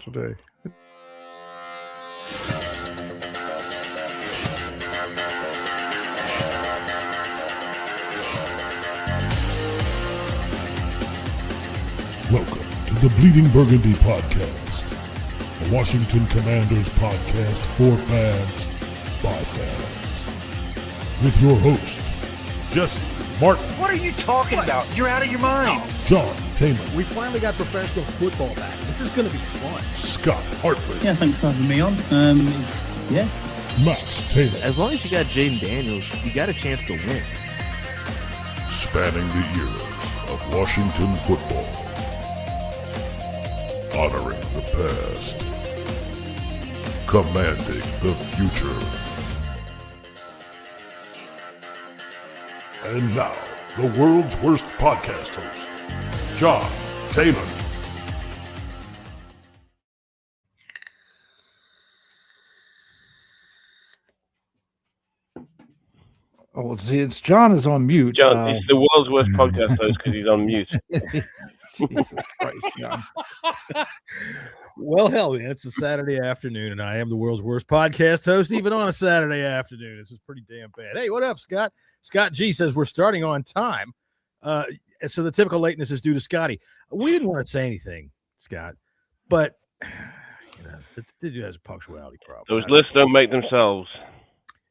today. Welcome to the Bleeding Burgundy podcast, a Washington Commanders podcast for fans, by fans. With your host, Jesse Martin. What are you talking about? You're out of your mind. John Taman. We finally got professional football back. This is going to be fun. Scott Hartley. Yeah, thanks for having me on. Yeah. Max Taylor. As long as you got Jaden Daniels, you got a chance to win. Spanning the eras of Washington football. Honoring the past. Commanding the future. And now, the world's worst podcast host, John Taylor. Oh, since John is on mute. John, he's the world's worst podcast host because he's on mute. Jesus Christ, John. Well, hell, man, it's a Saturday afternoon, and I am the world's worst podcast host, even on a Saturday afternoon. This is pretty damn bad. Hey, what up, Scott? Scott G says we're starting on time. So the typical lateness is due to Scotty. We didn't want to say anything, Scott, but the dude has a punctuality problem. Those lists don't make themselves.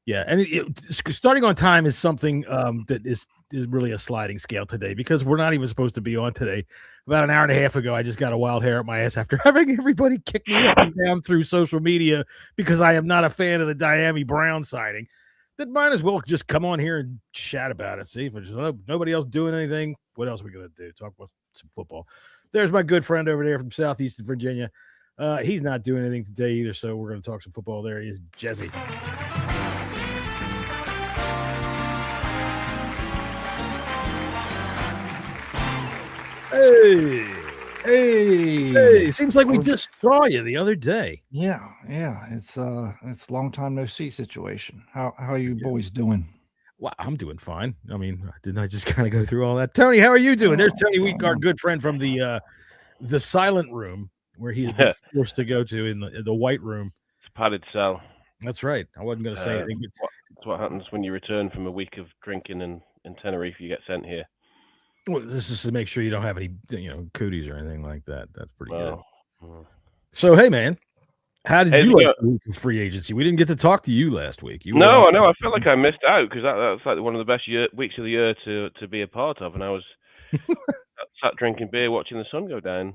Yeah, and starting on time is something that is really a sliding scale today because we're not even supposed to be on today. About an hour and a half ago, I just got a wild hair up my ass after having everybody kick me up and down through social media because I am not a fan of the Diami Brown signing. That might as well just come on here and chat about it. See if it's nobody else doing anything. What else are we going to do? Talk about some football. There's my good friend over there from Southeastern Virginia. He's not doing anything today either, so we're going to talk some football. There he is, Jesse. Hey! Seems like we just saw you the other day. Yeah. It's long time no see situation. How you boys doing? Wow, I'm doing fine. I mean, didn't I just kind of go through all that? Tony, how are you doing? There's Tony Week, our good friend from the silent room where he has been forced to go to in the white room. It's a padded cell. That's right. I wasn't going to say anything. That's what happens when you return from a week of drinking in Tenerife. You get sent here. Well, this is to make sure you don't have any, cooties or anything like that. That's pretty good. So, hey, man, how did you like the week of free agency? We didn't get to talk to you last week. I know. I felt like I missed out because that's like one of the best weeks of the year to be a part of, and I was sat drinking beer, watching the sun go down.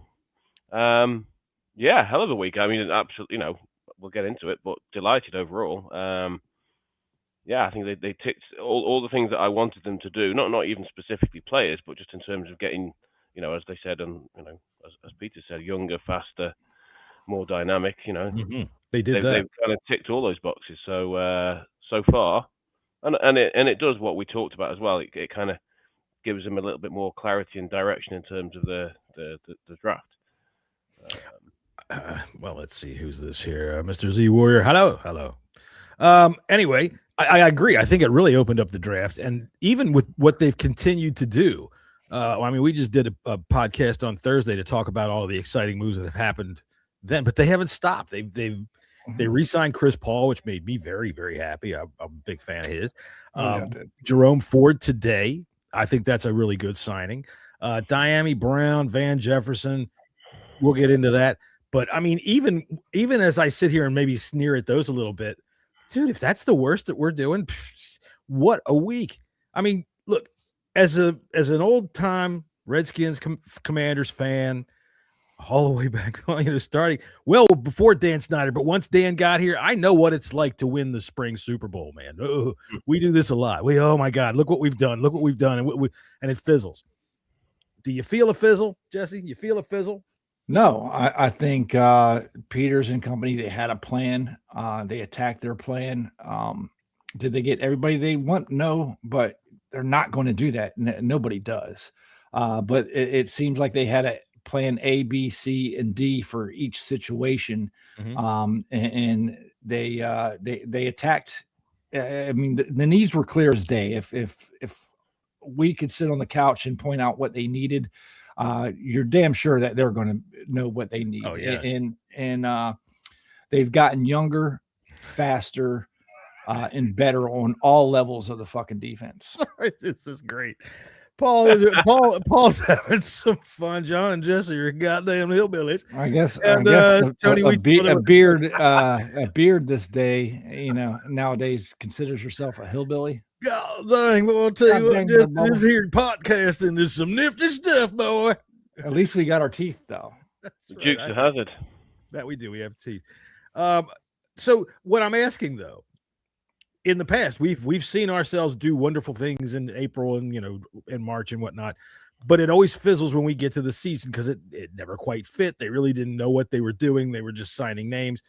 Yeah, hell of a week. I mean, absolutely. We'll get into it, but delighted overall. Yeah, I think they ticked all the things that I wanted them to do. Not even specifically players, but just in terms of getting, as they said, and as Peter said, younger, faster, more dynamic. Mm-hmm. They did that. They've kind of ticked all those boxes. So far, and it does what we talked about as well. It kind of gives them a little bit more clarity and direction in terms of the draft. Well, let's see who's this here, Mr. Z Warrior. Hello. Anyway. I agree. I think it really opened up the draft, and even with what they've continued to do. We just did a podcast on Thursday to talk about all the exciting moves that have happened then, but they haven't stopped. They re-signed Chris Paul, which made me very, very happy. I'm a big fan of his. Jerome Ford today. I think that's a really good signing. Diami Brown, Van Jefferson. We'll get into that. But I mean, even as I sit here and maybe sneer at those a little bit, dude, if that's the worst that we're doing, what a week. I mean, look, as an old-time Redskins Commanders fan, all the way back, starting well before Dan Snyder, but once Dan got here, I know what it's like to win the spring Super Bowl, man. Oh, we do this a lot. Oh, my God, look what we've done. Look what we've done, and it fizzles. Do you feel a fizzle, Jesse? You feel a fizzle? No, I think Peters and company, they had a plan. They attacked their plan. Did they get everybody they want? No, but they're not going to do that. Nobody does. But it seems like they had a plan A, B, C, and D for each situation. Mm-hmm. And they attacked. I mean, the needs were clear as day. If we could sit on the couch and point out what they needed, you're damn sure that they're going to know what they need. Oh, yeah. and they've gotten younger, faster, and better on all levels of the fucking defense. Sorry, this is great. Paul's having some fun. John and Jesse are goddamn hillbillies. I guess Tony, a beard this day, nowadays considers yourself a hillbilly. God dang, boy, I'll tell you what, just this here podcasting is some nifty stuff, boy. At least we got our teeth, though. That's right. Dukes of Hazzard. That we do. We have teeth. So what I'm asking, though, in the past, we've seen ourselves do wonderful things in April and in March and whatnot, but it always fizzles when we get to the season because it never quite fit. They really didn't know what they were doing. They were just signing names.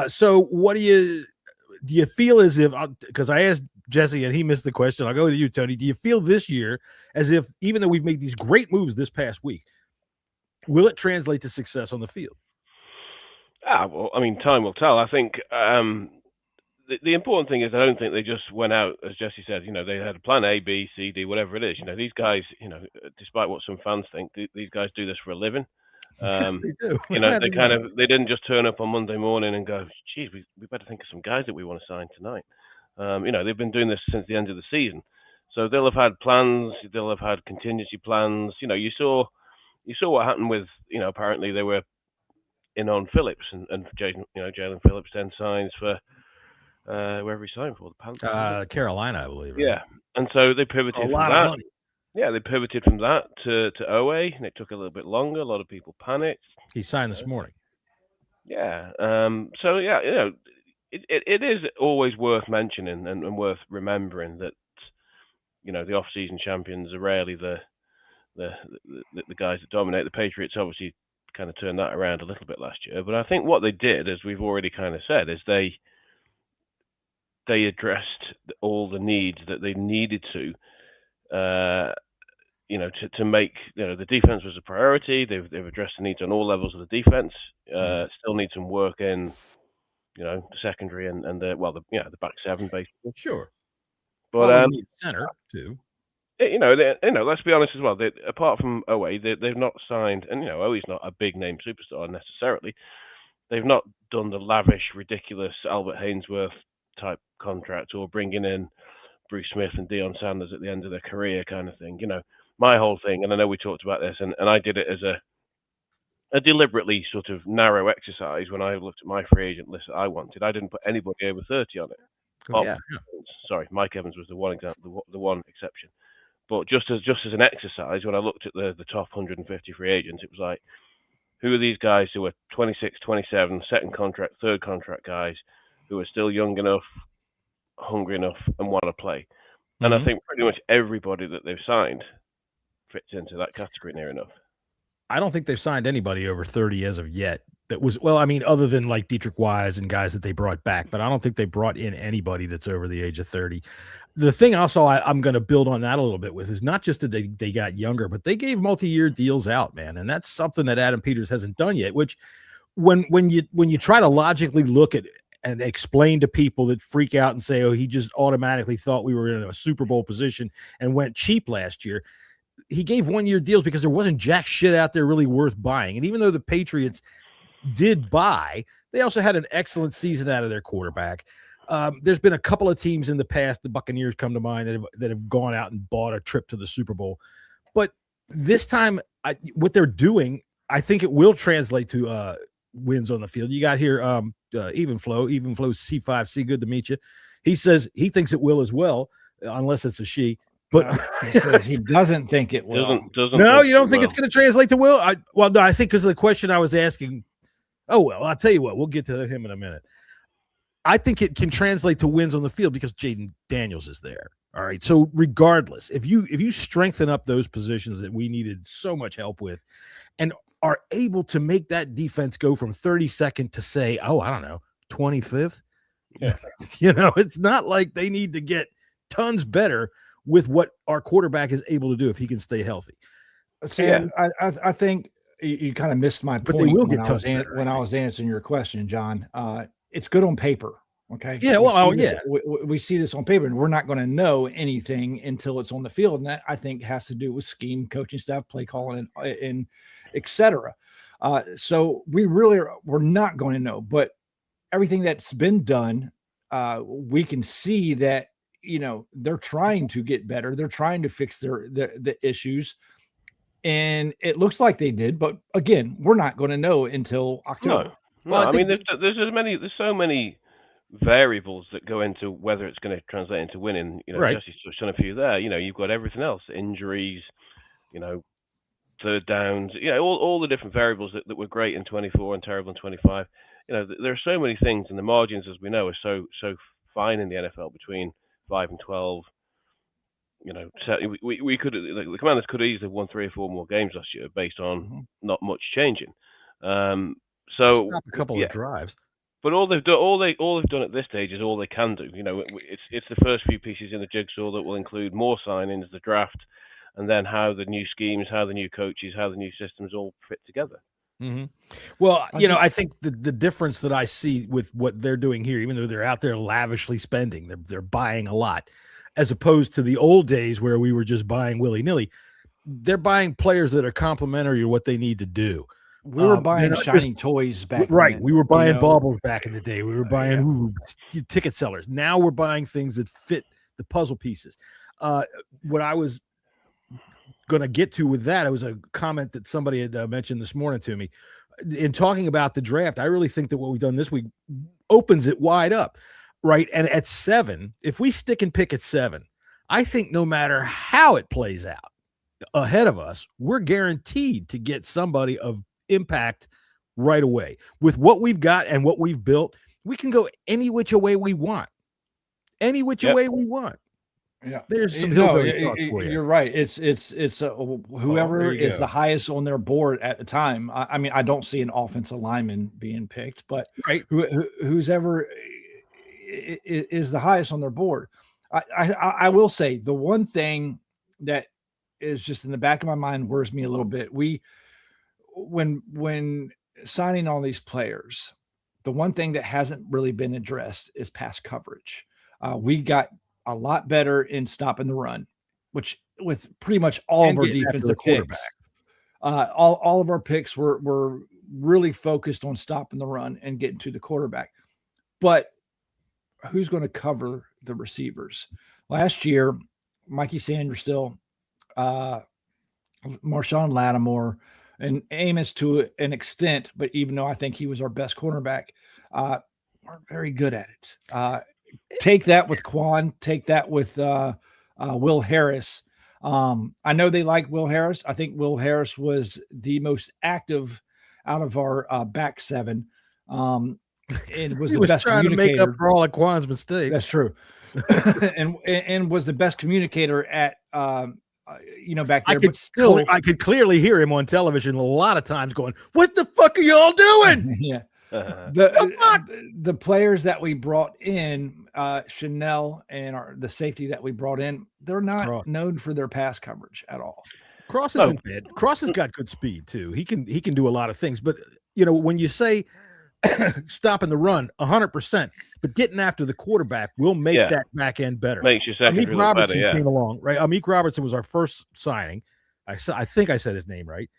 So what do you feel as if, because I asked Jesse and he missed the question, I'll go to you, Tony. Do you feel this year as if, even though we've made these great moves this past week, will it translate to success on the field? Well, I mean, time will tell. I think the important thing is I don't think they just went out, as Jesse said, they had a plan A, B, C, D, whatever it is. These guys, despite what some fans think, these guys do this for a living. Yes, they do. They didn't just turn up on Monday morning and go, geez, we better think of some guys that we want to sign tonight. They've been doing this since the end of the season. So they'll have had plans, they'll have had contingency plans. You saw what happened with, apparently they were in on Phillips and Jalen Phillips then signs for wherever he signed for, the Panthers. Carolina, I believe. Right? Yeah. And so they pivoted A from lot that. of money. Yeah, they pivoted from that to OA, and it took a little bit longer. A lot of people panicked. He signed this morning. Yeah. So yeah, it is always worth mentioning and worth remembering that the off-season champions are rarely the guys that dominate. The Patriots obviously kind of turned that around a little bit last year, but I think what they did, as we've already kind of said, is they addressed all the needs that they needed to make the defense was a priority. They've addressed the needs on all levels of the defense. Still need some work in the secondary and the back seven basically. Sure, but we need center too. Let's be honest as well. Apart from OA, they've not signed, and OA's not a big name superstar necessarily. They've not done the lavish, ridiculous Albert Hainsworth type contract or bringing in Bruce Smith and Deion Sanders at the end of their career kind of thing. My whole thing, and I know we talked about this, and I did it as a deliberately sort of narrow exercise when I looked at my free agent list that I wanted. I didn't put anybody over 30 on it. Sorry, Mike Evans was the one example, the one exception. But just as an exercise, when I looked at the top 150 free agents, it was like, who are these guys who are 26, 27, second contract, third contract guys who are still young enough, hungry enough, and want to play? And I think pretty much everybody that they've signed fits into that category near enough. I don't think they've signed anybody over 30 as of yet. That was, other than like Dietrich Wise and guys that they brought back, but I don't think they brought in anybody that's over the age of 30. The thing also I'm going to build on that a little bit with is not just that they got younger, but they gave multi-year deals out, man. And that's something that Adam Peters hasn't done yet, which when you try to logically look at and explain to people that freak out and say, oh, he just automatically thought we were in a Super Bowl position and went cheap last year. He gave 1-year deals because there wasn't jack shit out there really worth buying. And even though the Patriots did buy, they also had an excellent season out of their quarterback. There's been a couple of teams in the past, the Buccaneers come to mind, that have gone out and bought a trip to the Super Bowl. But this time, what they're doing, I think it will translate to wins on the field. You got here Evenflow C5C, good to meet you. He says he thinks it will as well, unless it's a she. But he says he doesn't think it will. No, you don't think it's going to translate to will? No, I think because of the question I was asking. Oh, well, I'll tell you what. We'll get to him in a minute. I think it can translate to wins on the field because Jaden Daniels is there. All right. So regardless, if you strengthen up those positions that we needed so much help with and are able to make that defense go from 32nd to say, 25th. Yeah. It's not like they need to get tons better with what our quarterback is able to do if he can stay healthy. Sam, I think you kind of missed my point when I was answering your question, John. It's good on paper. Okay. Yeah. We see this on paper, and we're not going to know anything until it's on the field. And that, I think, has to do with scheme, coaching staff, play calling, and et cetera. So we're not going to know, but everything that's been done, we can see that, they're trying to get better. They're trying to fix the issues. And it looks like they did, but again, we're not going to know until October. No. Well, I I mean, think there's so many variables that go into whether it's going to translate into winning. Right. Jesse's touched on a few there. You've got everything else, injuries, third downs, all the different variables that were great in 24 and terrible in 25. There are so many things, and the margins, as we know, are so fine in the NFL between 5 and 12. So we could, the Commanders could easily have won 3 or 4 more games last year based on not much changing. So stop a couple of drives. But all they've done at this stage is all they can do. It's the first few pieces in the jigsaw that will include more signings, the draft, and then how the new schemes, how the new coaches, how the new systems all fit together. Mm-hmm. Well, I think the difference that I see with what they're doing here, even though they're out there lavishly spending, they're buying a lot, as opposed to the old days where we were just buying willy-nilly. They're buying players that are complementary to what they need to do. We were buying shiny toys back right. then. We were buying baubles back in the day. We were buying ticket sellers. Now we're buying things that fit the puzzle pieces. What I was going to get to with that, it was a comment that somebody had mentioned this morning to me. In talking about the draft, I really think that what we've done this week opens it wide up, right? And at 7, if we stick and pick at 7, I think no matter how it plays out ahead of us, we're guaranteed to get somebody of impact right away. With what we've got and what we've built, we can go any which way we want. Any which way we want. Yeah, there's some you're right. It's whoever is the highest on their board at the time. I mean, I don't see an offensive lineman being picked, but who's ever is the highest on their board. I will say the one thing that is just in the back of my mind worries me a little bit. When signing all these players, the one thing that hasn't really been addressed is pass coverage. We got a lot better in stopping the run, which with pretty much all of our defensive picks, all of our picks were really focused on stopping the run and getting to the quarterback. But who's going to cover the receivers? Last year, Mikey Sanders still, Marshawn Lattimore, and Amos to an extent, but even though I think he was our best cornerback, weren't very good at it. Take that with Quan, take that with Will Harris. I know they like Will Harris. I think Will Harris was the most active out of our back 7. And was the best trying communicator. To make up for all of Quan's mistakes. That's true. and was the best communicator at back there. I could clearly hear him on television a lot of times going, "What the fuck are y'all doing?" Yeah. The players that we brought in, Chanel and the safety that we brought in, they're not known for their pass coverage at all. Cross isn't bad. Cross has got good speed too. He can do a lot of things. But when you say stopping the run 100%, but getting after the quarterback will make that back end better. Makes your secondary Amik Robertson better, came along, right? Amik Robertson was our first signing. I think I said his name right.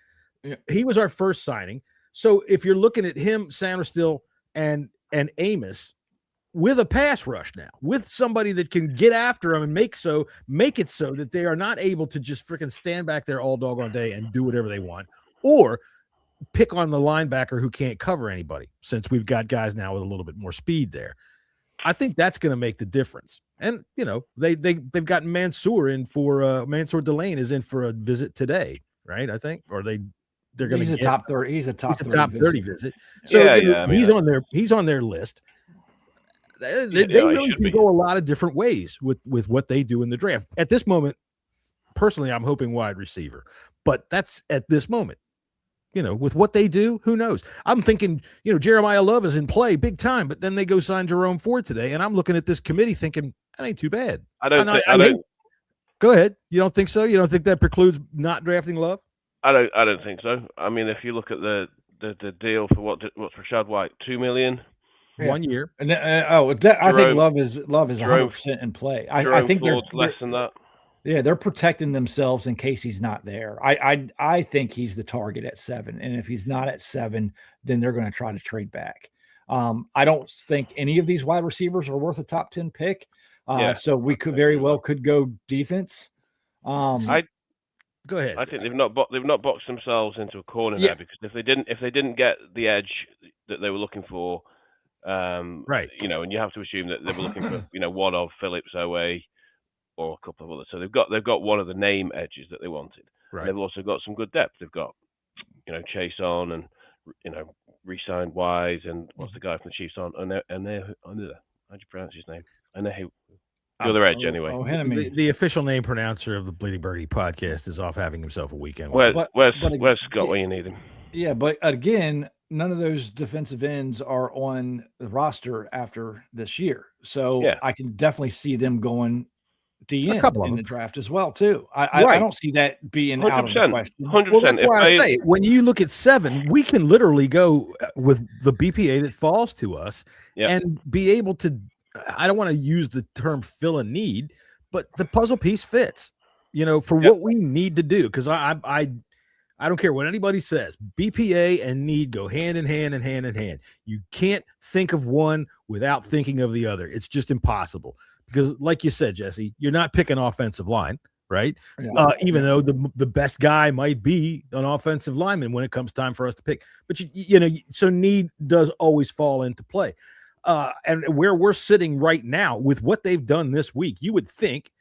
Yeah. He was our first signing. So if you're looking at him, Sanderstill, and Amos with a pass rush now, with somebody that can get after them and make it so that they are not able to just freaking stand back there all doggone day and do whatever they want, or pick on the linebacker who can't cover anybody, since we've got guys now with a little bit more speed there. I think that's going to make the difference. And, they've got Mansour in for Mansour Delane is in for a visit today, right? I think, or they're going to get top 30. He's a top 30 visit. So he's on their list. They really can go a lot of different ways with what they do in the draft. At this moment, personally, I'm hoping wide receiver, but that's at this moment. With what they do, who knows? I'm thinking, Jeremiah Love is in play big time, but then they go sign Jerome Ford today, and I'm looking at this committee thinking that ain't too bad. I don't. Go ahead. You don't think so? You don't think that precludes not drafting Love? I don't think so. I mean, if you look at the deal for what's Rashad White, $2 million, 1 year, and I think Love is 100% in play. I think they're less than that. Yeah, they're protecting themselves in case he's not there. I think he's the target at 7, and if he's not at 7, then they're going to try to trade back. I don't think any of these wide receivers are worth a top 10 pick. So we could very well could go defense. Go ahead. I think they've not boxed themselves into a corner there, because if they didn't get the edge that they were looking for, right? And you have to assume that they were looking for one of Phillips, Owe, or a couple of others. So they've got one of the name edges that they wanted. Right. And they've also got some good depth. They've got Chase on, and re-signed Wise, and what's the guy from the Chiefs on? And how'd you pronounce his name? And the other edge anyway. The official name pronouncer of the Bleeding Birdie podcast is off having himself a weekend. Where's Scott when you need him? Yeah, but again, none of those defensive ends are on the roster after this year. So I can definitely see them going DN in the draft as well, too. I don't see that being 100%, out of the question. 100%. Well, that's why I say, when you look at 7, we can literally go with the BPA that falls to us and be able to, I don't want to use the term fill a need, but the puzzle piece fits, for what we need to do. Because I don't care what anybody says. BPA and need go hand in hand and hand in hand. You can't think of one without thinking of the other. It's just impossible. Because, like you said, Jesse, you're not picking offensive line, right? Yeah. Even though the best guy might be an offensive lineman when it comes time for us to pick. But, so need does always fall into play. And where we're sitting right now with what they've done this week, you would think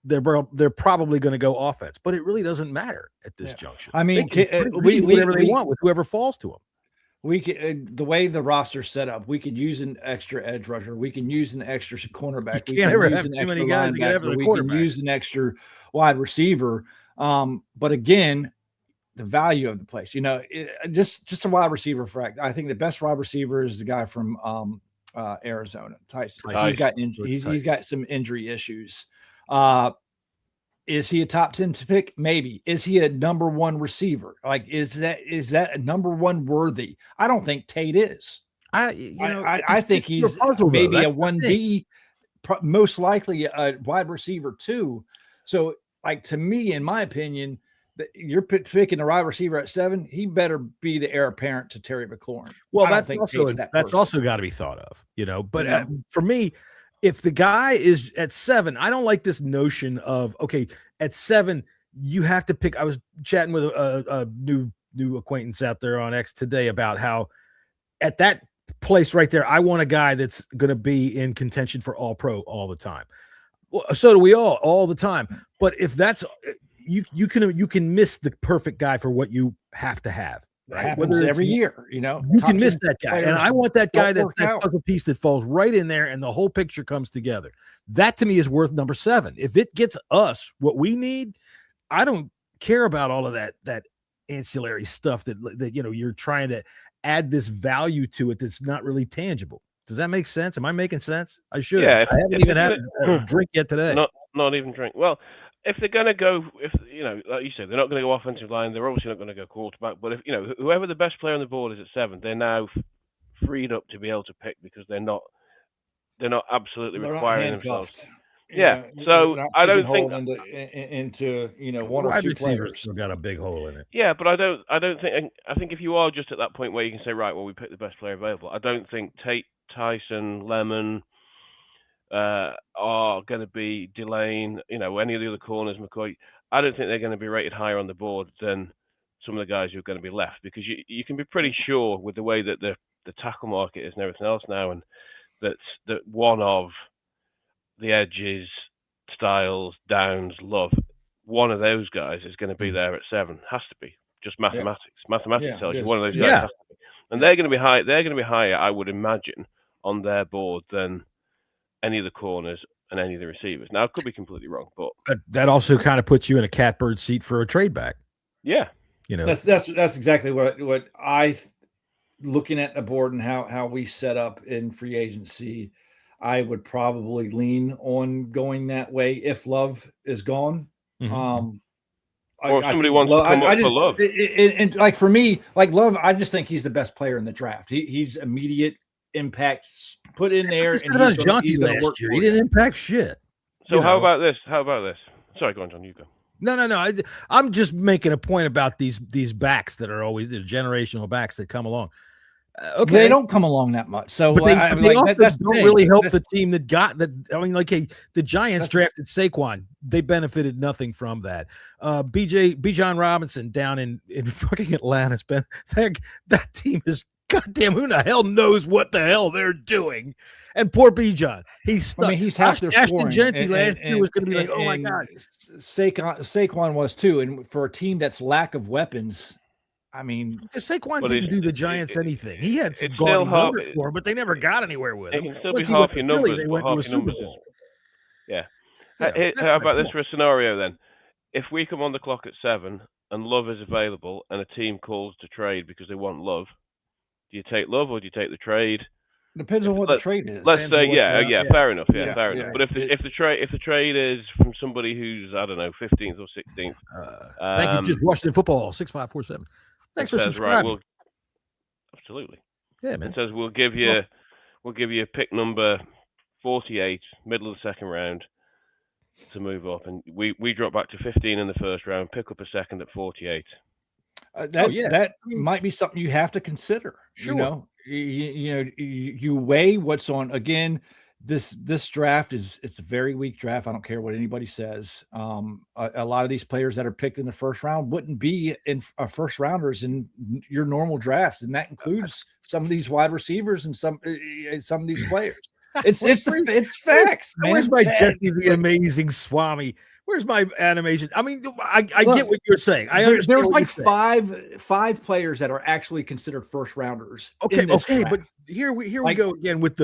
they're probably going to go offense. But it really doesn't matter at this junction. I mean, we whatever they want with whoever falls to them. We could, the way the roster's set up, we could use an extra edge rusher. We can use an extra cornerback. We can use an extra linebacker. We can use an extra wide receiver. But again, the value of the place, just a wide receiver fact. I think the best wide receiver is the guy from Arizona, Tyson. He's got some injury issues. Is he a top 10 pick? Maybe. Is he a number 1 receiver? Like, is that a number 1 worthy? I don't think Tate is. I think he's maybe a 1B, most likely a wide receiver 2. So, like, to me, in my opinion, you're picking a wide receiver at 7. He better be the heir apparent to Terry McLaurin. Well, that's also got to be thought of, But for me, if the guy is at 7, I don't like this notion of, okay, at 7, you have to pick. I was chatting with a new acquaintance out there on X today about how at that place right there, I want a guy that's going to be in contention for all pro all the time. Well, so do we all the time. But if that's, you can miss the perfect guy for what you have to have. Right? Happens every year, you can miss that guy. And I want that guy that's that puzzle piece that falls right in there and the whole picture comes together. That to me is worth number 7. If it gets us what we need, I don't care about all of that ancillary stuff that you're trying to add this value to it that's not really tangible. Does that make sense? Am I making sense? I should. Yeah, I haven't even had a drink yet today. Not even drink. Well, if they're going to go, like you said, they're not going to go offensive line. They're obviously not going to go quarterback. But if whoever the best player on the board is at 7, they're now freed up to be able to pick because they're not absolutely requiring themselves. Yeah, so I don't think into one or two players still got a big hole in it. Yeah, but I don't think. I think if you are just at that point where you can say, right, well, we picked the best player available. I don't think Tate, Tyson, Lemon are going to be Delane, any of the other corners, McCoy. I don't think they're going to be rated higher on the board than some of the guys who are going to be left because you can be pretty sure with the way that the tackle market is and everything else now, and that one of the edges, Styles, Downs, Love, one of those guys is going to be there at 7. Has to be. Just mathematics. Yeah. Mathematics tells you one of those guys has to be. And they're going to be high. They're going to be higher, I would imagine, on their board than any of the corners and any of the receivers. Now, I could be completely wrong, but that also kind of puts you in a catbird seat for a trade back. Yeah, that's exactly what I looking at the board and how we set up in free agency. I would probably lean on going that way if Love is gone. Mm-hmm. Or somebody wants to come up for Love. And like for me, like Love, I just think he's the best player in the draft. He's immediate impact put in there. And he's last year. He didn't impact shit. So how about this? Sorry, go on, John. You go. No. I'm just making a point about these backs that are always the generational backs that come along. Okay, they don't come along that much. So but they also that's don't really help the team that got that. I mean, like, hey, the Giants drafted Saquon. They benefited nothing from that. Bijan Robinson down in fucking Atlanta. That team is goddamn. Who the hell knows what the hell they're doing? And poor Bijan, he's stuck. I mean, he's half their scoring. Ashton last year was going to be like, oh my god, Saquon was too. And for a team that's lack of weapons. I mean, Saquon didn't do the Giants anything. He had some still numbers for him, but they never got anywhere with him. It can still be half your numbers. Yeah. How about this for a scenario then? If we come on the clock at 7 and Love is available and a team calls to trade because they want Love, do you take Love or do you take the trade? Depends on what the trade is. Let's say, fair enough. Yeah, fair enough. But if the trade is from somebody who's, I don't know, 15th or 16th. Thank you, just Washington Football 6547. Thanks for subscribing. Right, absolutely. Yeah, man. It says we'll give you pick number 48, middle of the second round, to move up, and we drop back to 15 in the first round, pick up a second at 48. That might be something you have to consider. Sure. You weigh what's on. Again, this draft it's a very weak draft. I don't care what anybody says. A lot of these players that are picked in the first round wouldn't be in first rounders in your normal drafts, and that includes some of these wide receivers and some of these players. It's facts, man. Where's my Jesse the Amazing Swami? Where's my animation? I mean, I get what you're saying. I understand. There's like five players that are actually considered first rounders. Okay, but here we go again with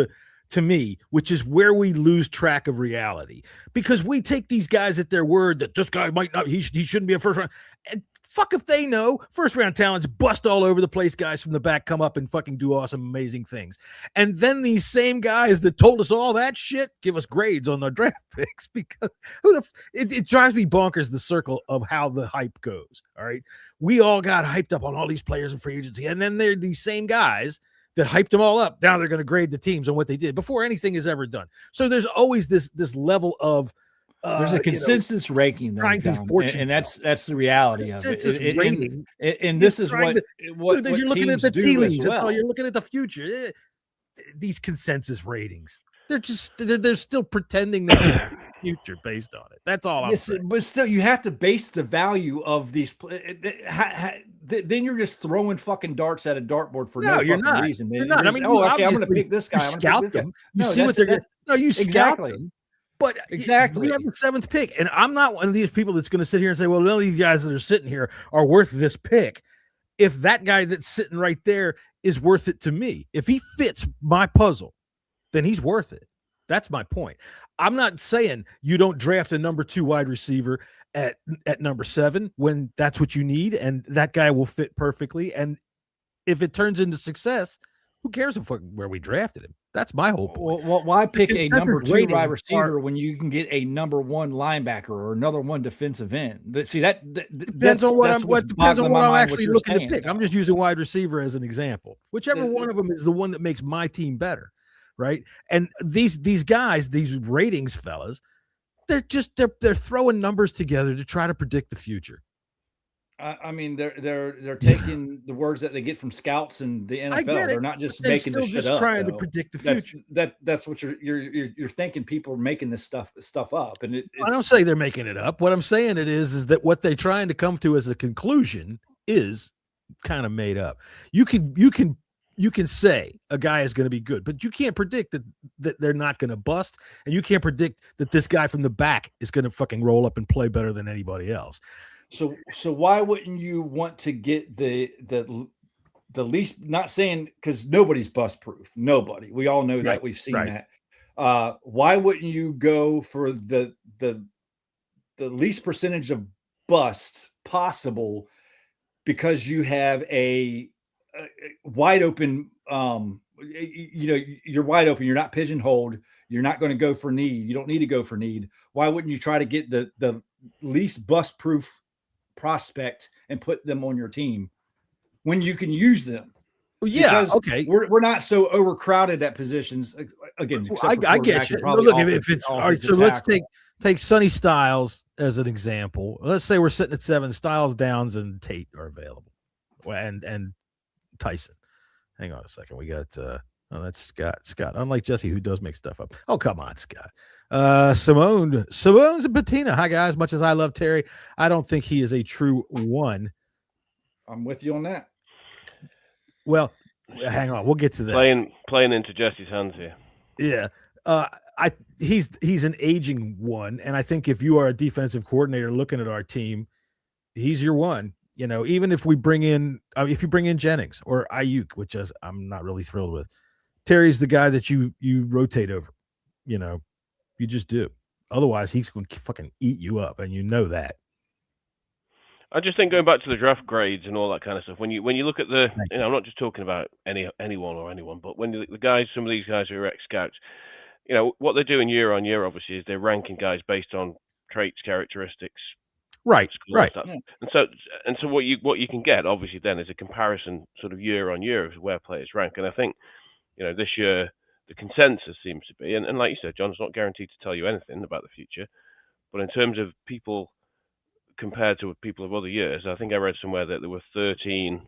to me, which is where we lose track of reality, because we take these guys at their word that this guy might not, he shouldn't be a first round. And fuck if they know. First round talents bust all over the place. Guys from the back come up and fucking do awesome, amazing things. And then these same guys that told us all that shit give us grades on their draft picks, because it drives me bonkers, the circle of how the hype goes. All right. We all got hyped up on all these players in free agency. And then they're these same guys that hyped them all up. Now they're going to grade the teams on what they did before anything is ever done. So there's always this level of there's a consensus ranking, and that's the reality of it. And this is what you're looking at the tea leaves. Well. You're looking at the future. These consensus ratings, they're still pretending they can future based on it. That's all I'm saying. But still, you have to base the value of these. Then you're just throwing fucking darts at a dartboard for no fucking reason. You're not. I mean, I'm going to pick this guy. You scout them. You see what they're going to. No, you scout them. But we have the 7th pick, and I'm not one of these people that's going to sit here and say, well, none of these guys that are sitting here are worth this pick. If that guy that's sitting right there is worth it to me, if he fits my puzzle, then he's worth it. That's my point. I'm not saying you don't draft a number 2 wide receiver at number 7 when that's what you need, and that guy will fit perfectly. And if it turns into success, who cares where we drafted him? That's my whole point. Well, why pick a number 2 wide receiver when you can get a number 1 linebacker or another 1 defensive end? See, that depends on what I'm actually looking to pick. I'm just using wide receiver as an example. Whichever one of them is the one that makes my team better, right? And these guys, these ratings fellas, they're throwing numbers together to try to predict the future. I mean, they're taking the words that they get from scouts and the NFL. They're not just making this shit up. Trying to predict the future. That's what you're thinking. People are making this stuff up, and I don't say they're making it up. What I'm saying is that what they're trying to come to as a conclusion is kind of made up. You can say a guy is going to be good, but you can't predict that they're not going to bust, and you can't predict that this guy from the back is going to fucking roll up and play better than anybody else. So why wouldn't you want to get the least? Not saying because nobody's bust proof. Nobody. We all know that. We've seen that. Why wouldn't you go for the least percentage of bust possible? Because you have a wide open. You're wide open. You're not pigeonholed. You're not going to go for need. You don't need to go for need. Why wouldn't you try to get the least bust proof prospect and put them on your team when you can use them? Yeah, okay. We're not so overcrowded at positions again. I get you. Look, if it's all right, so take Sonny Styles as an example. Let's say we're sitting at 7. Styles, Downs, and Tate are available, and Tyson. Hang on a second. We got that's Scott. Scott, unlike Jesse, who does make stuff up. Oh, come on, Scott. Simone's a patina. Hi guys. Much as I love Terry, I don't think he is a true one. I'm with you on that. Well, hang on. We'll get to that. Playing into Jesse's hands here. Yeah. He's an aging one, and I think if you are a defensive coordinator looking at our team, he's your one. You know, even if we bring in, if you bring in Jennings or Ayuk, which I'm not really thrilled with, Terry's the guy that you rotate over. You know, you just do. Otherwise, he's going to fucking eat you up, and you know that. I just think going back to the draft grades and all that kind of stuff. When you look at the, I'm not just talking about anyone, but when the guys, some of these guys who are ex-scouts, you know what they're doing year on year. Obviously, is they're ranking guys based on traits, characteristics. Right. Yeah. And so what you can get obviously then is a comparison sort of year on year of where players rank. And I think, you know, this year the consensus seems to be, and like you said, John's not guaranteed to tell you anything about the future, but in terms of people compared to people of other years, I think I read somewhere that there were 13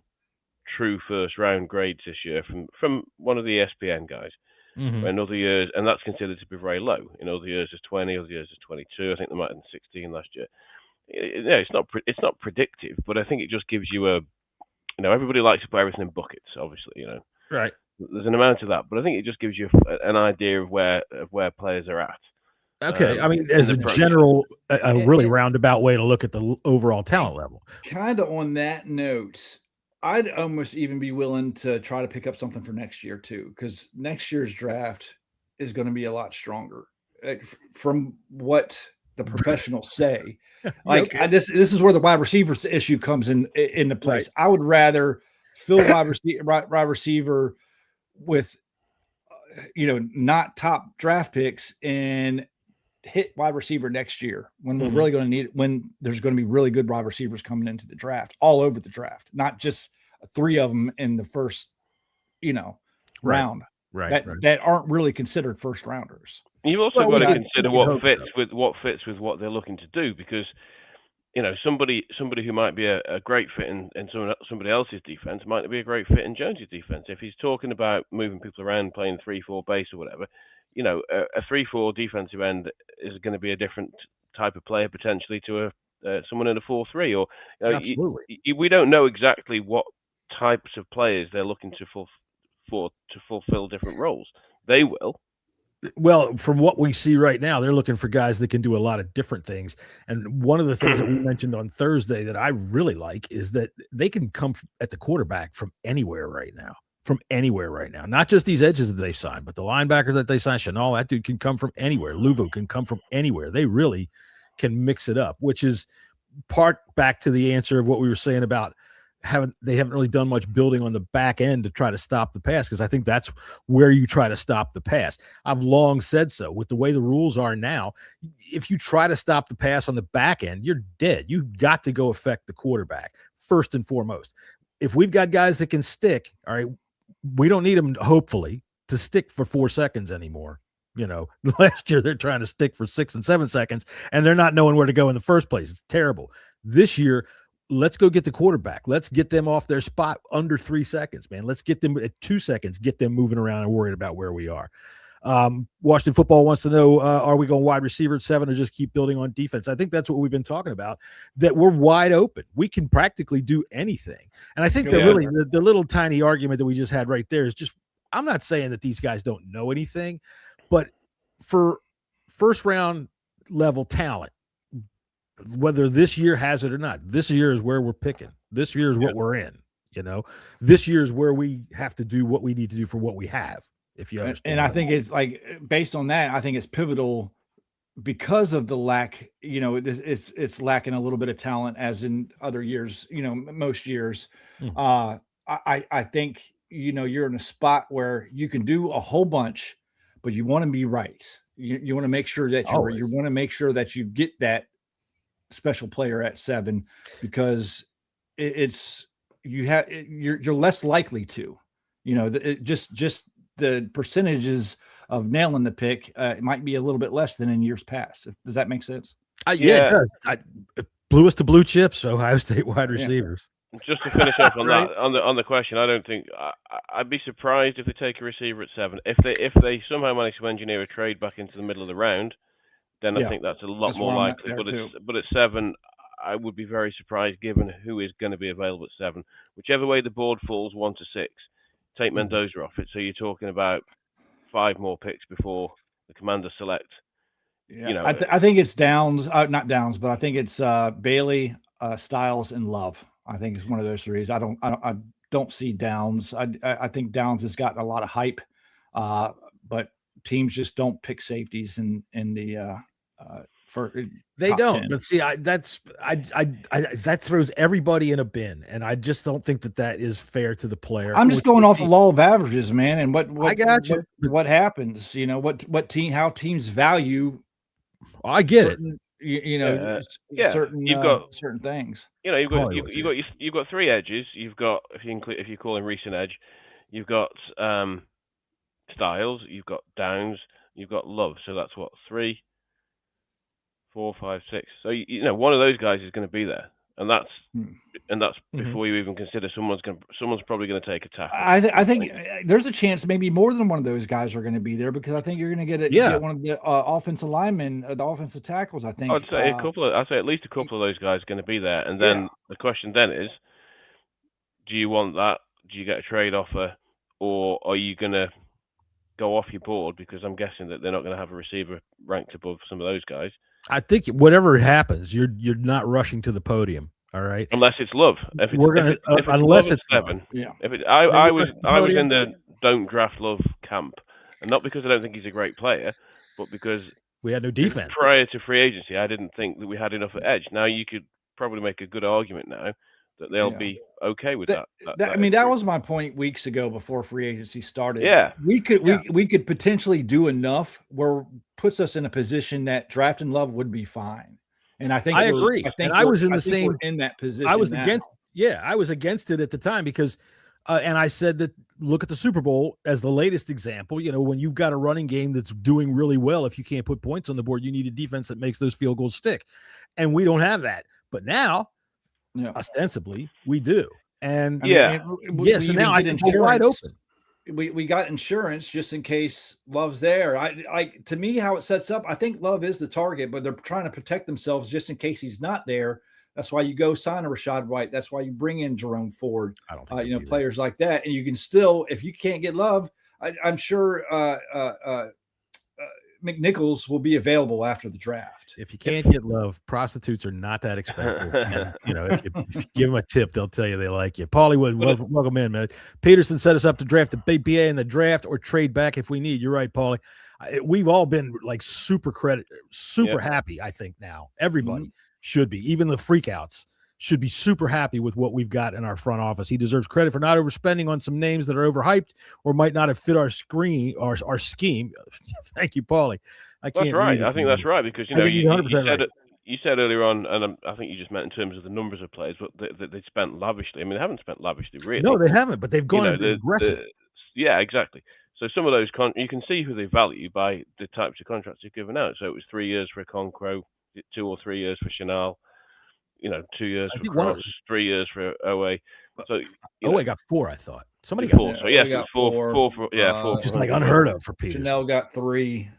true first round grades this year from one of the ESPN guys. Mm-hmm. In other years, and that's considered to be very low. In other years, it's 20. Other years, it's 22. I think there might have been 16 last year. Yeah, it's not predictive, but I think it just gives you everybody likes to put everything in buckets, obviously, you know. Right. There's an amount of that, but I think it just gives you an idea of where players are at. Okay, I mean, as a general, a really roundabout way to look at the overall talent level. Kind of on that note, I'd almost even be willing to try to pick up something for next year too, because next year's draft is going to be a lot stronger. From what the professionals say, this is where the wide receivers issue comes into place. Right. I would rather fill wide receiver with, not top draft picks and hit wide receiver next year when we're really going to need it, when there's going to be really good wide receivers coming into the draft, all over the draft, not just 3 of them in the first, round. Right. That aren't really considered first rounders. You've also got to consider what fits with what they're looking to do, because somebody who might be a great fit in somebody else's defense might not be a great fit in Jones's defense. If he's talking about moving people around, playing 3-4 base or whatever, a 3-4 defensive end is going to be a different type of player potentially to someone in a 4-3. Or absolutely, we don't know exactly what types of players they're looking to fulfill different roles. They will. Well, from what we see right now, they're looking for guys that can do a lot of different things. And one of the things that we mentioned on Thursday that I really like is that they can come at the quarterback from anywhere right now. Not just these edges that they signed, but the linebacker that they signed, Chanel, that dude can come from anywhere. Luvo can come from anywhere. They really can mix it up, which is part back to the answer of what we were saying about they haven't really done much building on the back end to try to stop the pass, because I think that's where you try to stop the pass. I've long said so. With the way the rules are now, if you try to stop the pass on the back end, you're dead. You've got to go affect the quarterback first and foremost. If we've got guys that can stick, all right, we don't need them, hopefully, to stick for 4 seconds anymore. Last year they're trying to stick for 6 and 7 seconds, and they're not knowing where to go in the first place. It's terrible. This year, let's go get the quarterback. Let's get them off their spot under 3 seconds, man. Let's get them at 2 seconds, get them moving around and worried about where we are. Washington Football wants to know, are we going wide receiver at 7 or just keep building on defense? I think that's what we've been talking about, that we're wide open. We can practically do anything. And I think that really the little tiny argument that we just had right there is just, I'm not saying that these guys don't know anything, but for first round level talent, whether this year has it or not, this year is where we're picking. This year is what we're in. This year is where we have to do what we need to do for what we have. If you understand, and I think it's like, based on that, I think it's pivotal because of the lack. It's lacking a little bit of talent, as in other years. Most years. I think you're in a spot where you can do a whole bunch, but you want to be right. You want to make sure that you want to make sure that you get that special player at 7, because you're less likely to, just the percentages of nailing the pick it might be a little bit less than in years past. Does that make sense? Yeah, it does. Bluest to blue chips, Ohio State wide receivers. Just to finish up on Right. that, on the question, I don't think I'd be surprised if they take a receiver at 7. If they somehow manage to engineer a trade back into the middle of the round, then I think that's a lot That's more where I'm at likely. there, But at 7, I would be very surprised given who is going to be available at 7. Whichever way the board falls, 1 to 6, take Mendoza off it. So you're talking about 5 more picks before the Commanders select. Yeah, You know, I think it's Downs, not Downs, but I think it's Bailey, Styles, and Love. I think it's one of those 3. I don't see Downs. I think Downs has gotten a lot of hype, but teams just don't pick safeties in the for They top don't. 10. But see, that throws everybody in a bin, and I just don't think that is fair to the player. I'm just going off the law of averages, man, and I got you. what happens. You know how teams value. I get it. certain, certain You've got certain things. You know, Paulie, you've got 3 edges. You've got if you call him recent edge, you've got Styles, you've got Downs, you've got Love. So that's what 3, 4, 5, 6. So you know one of those guys is going to be there, and that's before you even consider someone's probably going to take a tackle. I think there's a chance maybe more than one of those guys are going to be there because I think you're going to get one of the offensive linemen, the offensive tackles. I think I'd say I'd say at least a couple of those guys are going to be there, and then the question then is, do you want that? Do you get a trade offer, or are you going to go off your board? Because I'm guessing that they're not going to have a receiver ranked above some of those guys. I think whatever happens, you're not rushing to the podium. All right, unless it's Love. If it's 7. Yeah. I was in the don't draft Love camp, and not because I don't think he's a great player, but because we had no defense prior to free agency. I didn't think that we had enough at edge. Now you could probably make a good argument now that they'll be okay with that. I mean, that was my point weeks ago before free agency started. Yeah, we could potentially do enough where puts us in a position that drafting Love would be fine. And I think I agree. I was in the same in that position. I was now. against it at the time because, and I said that look at the Super Bowl as the latest example. You know, when you've got a running game that's doing really well, if you can't put points on the board, you need a defense that makes those field goals stick, and we don't have that. But now, ostensibly, we do. And so now I think we're wide open. We got insurance just in case Love's there. To me, how it sets up, I think Love is the target, but they're trying to protect themselves just in case he's not there. That's why you go sign a Rachaad White. That's why you bring in Jerome Ford. I don't think players like that, and you can still, if you can't get Love, I'm sure McNichols will be available after the draft. If you can't get Love, prostitutes are not that expensive. And, if you give them a tip, they'll tell you they like you. Paulie Wood, welcome in, man. Peterson set us up to draft the BPA in the draft or trade back if we need. You're right, Paulie. We've all been like super happy. I think now everybody should be, even the freakouts should be super happy with what we've got in our front office. He deserves credit for not overspending on some names that are overhyped or might not have fit our scheme. Thank you, Paulie. That's right. I think that's right because you said earlier on, and I think you just meant in terms of the numbers of players, but they spent lavishly. I mean, they haven't spent lavishly, really. No, they haven't, but they've gone aggressive. Yeah, exactly. So some of those you can see who they value by the types of contracts they've given out. So it was 3 years for Okonkwo, 2 or 3 years for Chanel. 2 years for Cross, 3 years for Owe. So Owe got 4, I thought. Somebody got 4. So yeah, got 4. 4 just like unheard of for Peterson. Chanel got 3.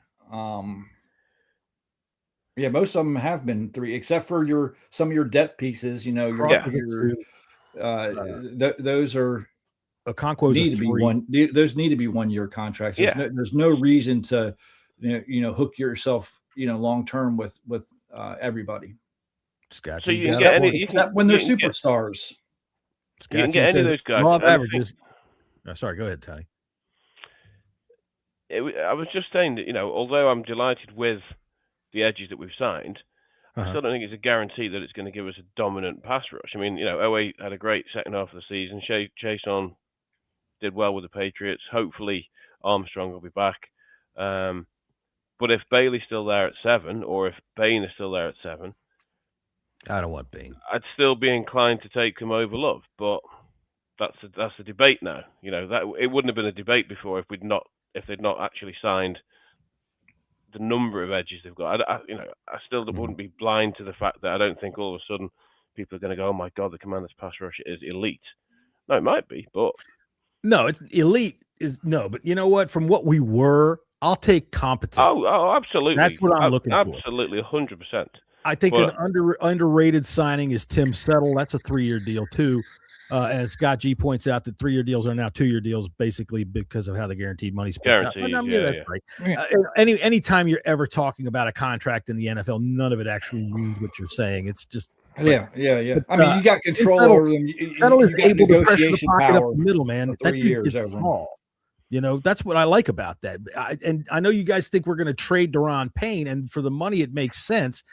Most of them have been 3, except for some of your depth pieces. Those are Okonkwo's need to be 1. Those need to be 1 year contracts. There's no reason to hook yourself long term with everybody. So you can get except when they're superstars. You can get any of those guys. Sorry, go ahead, Tony. I was just saying that although I'm delighted with the edges that we've signed, I still don't think it's a guarantee that it's going to give us a dominant pass rush. I mean, Owe had a great second half of the season. Chason did well with the Patriots. Hopefully, Armstrong will be back. But if Bailey's still there at 7, or if Bain is still there at 7. I don't want Bain. I'd still be inclined to take him over Love, but that's a debate now. You know, that it wouldn't have been a debate before if they'd not actually signed the number of edges they've got. I still wouldn't be blind to the fact that I don't think all of a sudden people are going to go, oh my God, the Commanders pass rush is elite. No, it might be, but no, it's elite is no. But you know what? From what we were, I'll take competent. Oh, absolutely. That's what I'm looking for. Absolutely, 100%. I think an underrated signing is Tim Settle. That's a 3-year deal too. And Scott G points out that 3-year deals are now 2-year deals, basically because of how the guaranteed money splits out. That's right. Anytime you're ever talking about a contract in the NFL, none of it actually means what you're saying. It's just yeah. But, I mean, you got control over them. Settle is You got able to pressure the negotiation pocket power up the middle, man. for That 3 dude years is over. small. You know, that's what I like about that. And I know you guys think we're going to trade Daron Payne, and for the money, it makes sense.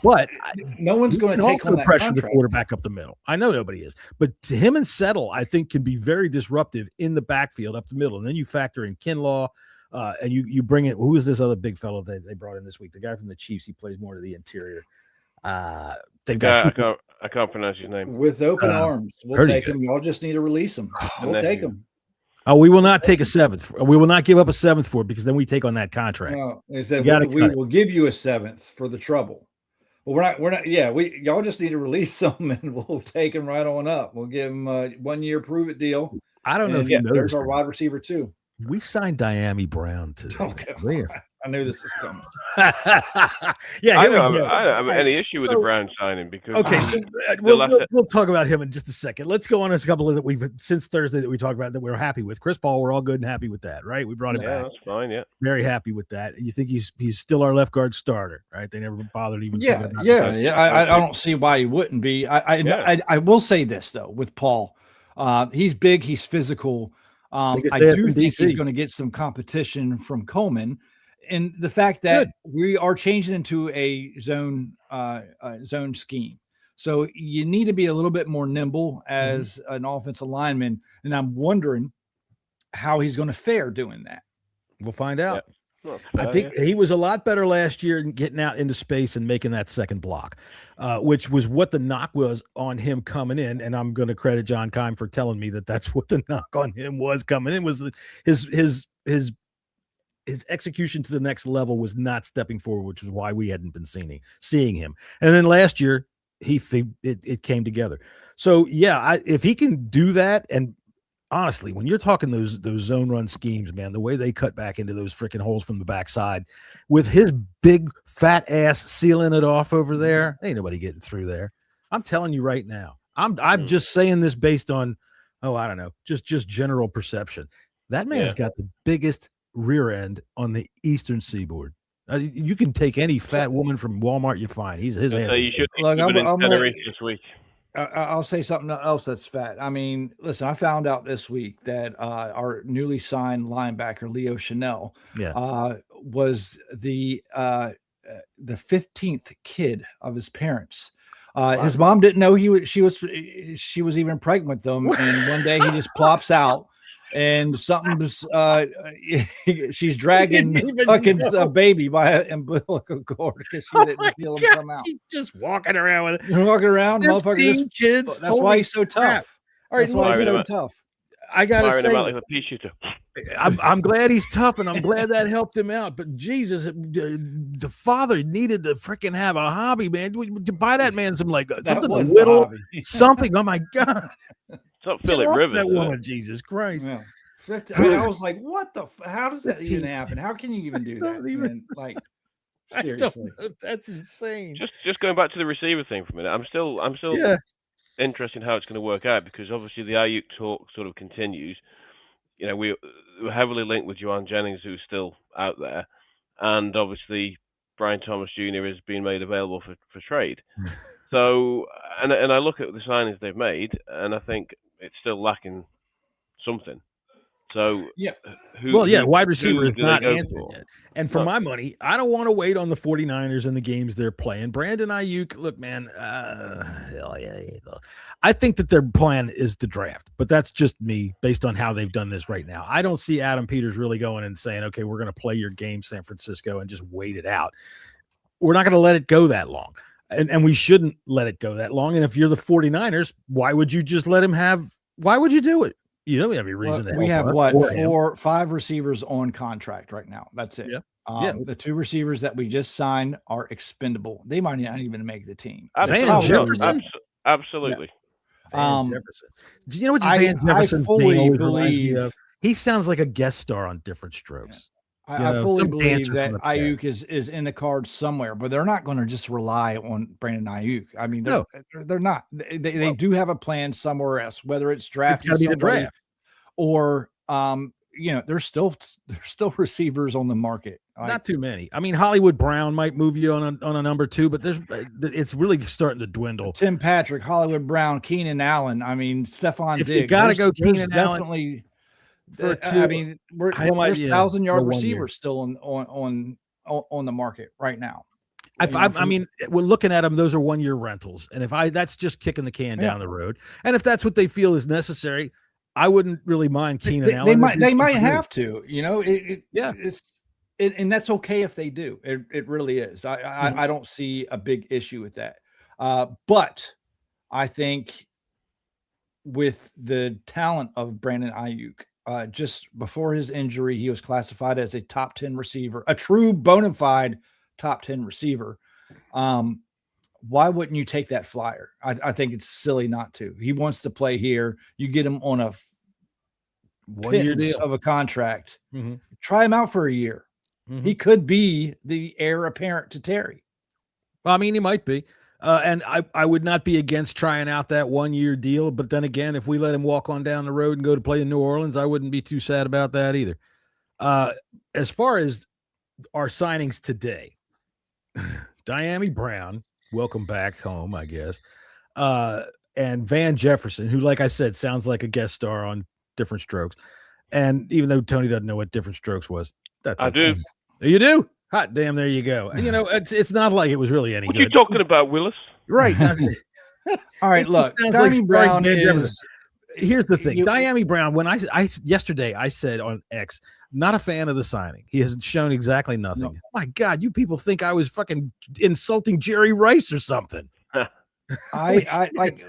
But no one's going to take on that pressure contract. the quarterback up the middle. I know nobody is, but to him and Settle, I think, can be very disruptive in the backfield up the middle. And then you factor in Kinlaw, and you bring in who is this other big fellow they brought in this week? The guy from the Chiefs. He plays more to the interior. They've got I can't pronounce his name. With open arms. We'll take him. Y'all just need to release him. We'll take him. Oh, we will not take a 7th. We will not give up a 7th for it because then we take on that contract. No, they said we will give you a 7th for the trouble. Well, we're not. Yeah, y'all just need to release some, and we'll take him right on up. We'll give him a 1-year prove it deal. I don't know if you know. There's our wide receiver too. We signed Diami Brown today. Okay, I knew this is coming. Yeah, I don't have any issue with the Brown signing because so we'll talk about him in just a second. Let's go on a couple of that we've since Thursday that we talked about that we're happy with. Chris Paul, we're all good and happy with that, right? We brought him back. Yeah, that's fine. Yeah, very happy with that. You think he's still our left guard starter, right? They never bothered even. I don't see why he wouldn't be. I will say this though with Paul, he's big, he's physical. I do think he's going to get some competition from Coleman. And the fact that we are changing into a zone scheme. So you need to be a little bit more nimble as an offensive lineman. And I'm wondering how he's going to fare doing that. We'll find out. Yeah. I think he was a lot better last year in getting out into space and making that second block, which was what the knock was on him coming in. And I'm going to credit John Keim for telling me that that's what the knock on him was coming in, was his execution to the next level was not stepping forward, which is why we hadn't been seeing him. And then last year it came together. So yeah, if he can do that, and honestly, when you're talking those zone run schemes, man, the way they cut back into those freaking holes from the backside with his big fat ass sealing it off over there, ain't nobody getting through there. I'm telling you right now. I'm just saying this based on, I don't know, just general perception. That man's got the biggest rear end on the eastern seaboard. You can take any fat woman from Walmart you find. His ass. You should look, this week. I'll say something else that's fat. I mean, listen, I found out this week that our newly signed linebacker Leo Chanel was the 15th kid of his parents. His mom didn't know she was even pregnant with them, and one day he just plops out. And something's she's dragging fucking a baby by an umbilical cord because she didn't feel him come out. She's just walking around with it. Walking around, motherfucker. Kids. That's why he's so tough. All right, that's why he's so tough. I gotta say, him out like a pea shooter. I'm glad he's tough, and I'm glad that helped him out. But Jesus, the father needed to freaking have a hobby, man. To buy that man some something to whittle, something. Oh my God. It's not Philip Rivers. That woman, Jesus Christ. Yeah. I was like, what the? How does that even happen? How can you even do that? Even, seriously, that's insane. Just going back to the receiver thing for a minute. I'm still interested in how it's going to work out, because obviously the Ayuk talk sort of continues. You know, we're heavily linked with Juwan Jennings, who's still out there, and obviously Brian Thomas Jr. is being made available for trade. So, and I look at the signings they've made, and I think it's still lacking something. So wide receiver is not answered yet. And for my money, I don't want to wait on the 49ers and the games they're playing. Brandon Ayuk, look, man, I think that their plan is to draft, but that's just me based on how they've done this right now. I don't see Adam Peters really going and saying, okay, we're going to play your game, San Francisco, and just wait it out. We're not going to let it go that long. And we shouldn't let it go that long. And if you're the 49ers, why would you just let him have Why would you do it? You don't have any Well, reason to we help have us or what him. 5 receivers on contract right now. That's it. Yeah. Yeah. The 2 receivers that we just signed are expendable. They might not even make the team. Absolutely. Van Jefferson? Absolutely. Van Jefferson. Do you know what I Van Jefferson's fully name always reminds me believe- of? He sounds like a guest star on Different Strokes. I fully some believe dancer that from the past. Ayuk is in the cards somewhere, but they're not going to just rely on Brandon Ayuk. I mean, they're not. They do have a plan somewhere else, whether it's drafting gotta be the somebody draft. or there's still receivers on the market. Not too many. I mean, Hollywood Brown might move you on a number 2, but it's really starting to dwindle. Tim Patrick, Hollywood Brown, Keenan Allen. I mean, Stephon If Diggs. you got to go There's Keenan Allen definitely. for 2. I mean, there's 1,000-yard for 1 year. receivers still on the market right now. I mean, we're looking at them. Those are 1-year rentals, and that's just kicking the can down the road. And if that's what they feel is necessary, I wouldn't really mind Keenan Allen. They might have to. And that's okay if they do. It really is. I don't see a big issue with that. But I think with the talent of Brandon Ayuk, just before his injury, he was classified as a top 10 receiver, a true bona fide top 10 receiver. Why wouldn't you take that flyer? I think it's silly not to. He wants to play here. You get him on a 1-year deal of a contract. Mm-hmm. Try him out for a year. Mm-hmm. He could be the heir apparent to Terry. Well, I mean, he might be. And I would not be against trying out that 1-year deal. But then again, if we let him walk on down the road and go to play in New Orleans, I wouldn't be too sad about that either. As far as our signings today, Diami Brown, welcome back home, I guess. And Van Jefferson, who, like I said, sounds like a guest star on Different Strokes. And even though Tony doesn't know what Different Strokes was, I do. You do? Hot damn, there you go. It's not like it was really any What good. are you talking about, Willis? Right. All right, look, Sounds like Diami Brown is. Here's the thing. Diami Brown, when I yesterday I said on X, not a fan of the signing. He has shown exactly nothing. No. My God, you people think I was fucking insulting Jerry Rice or something. I like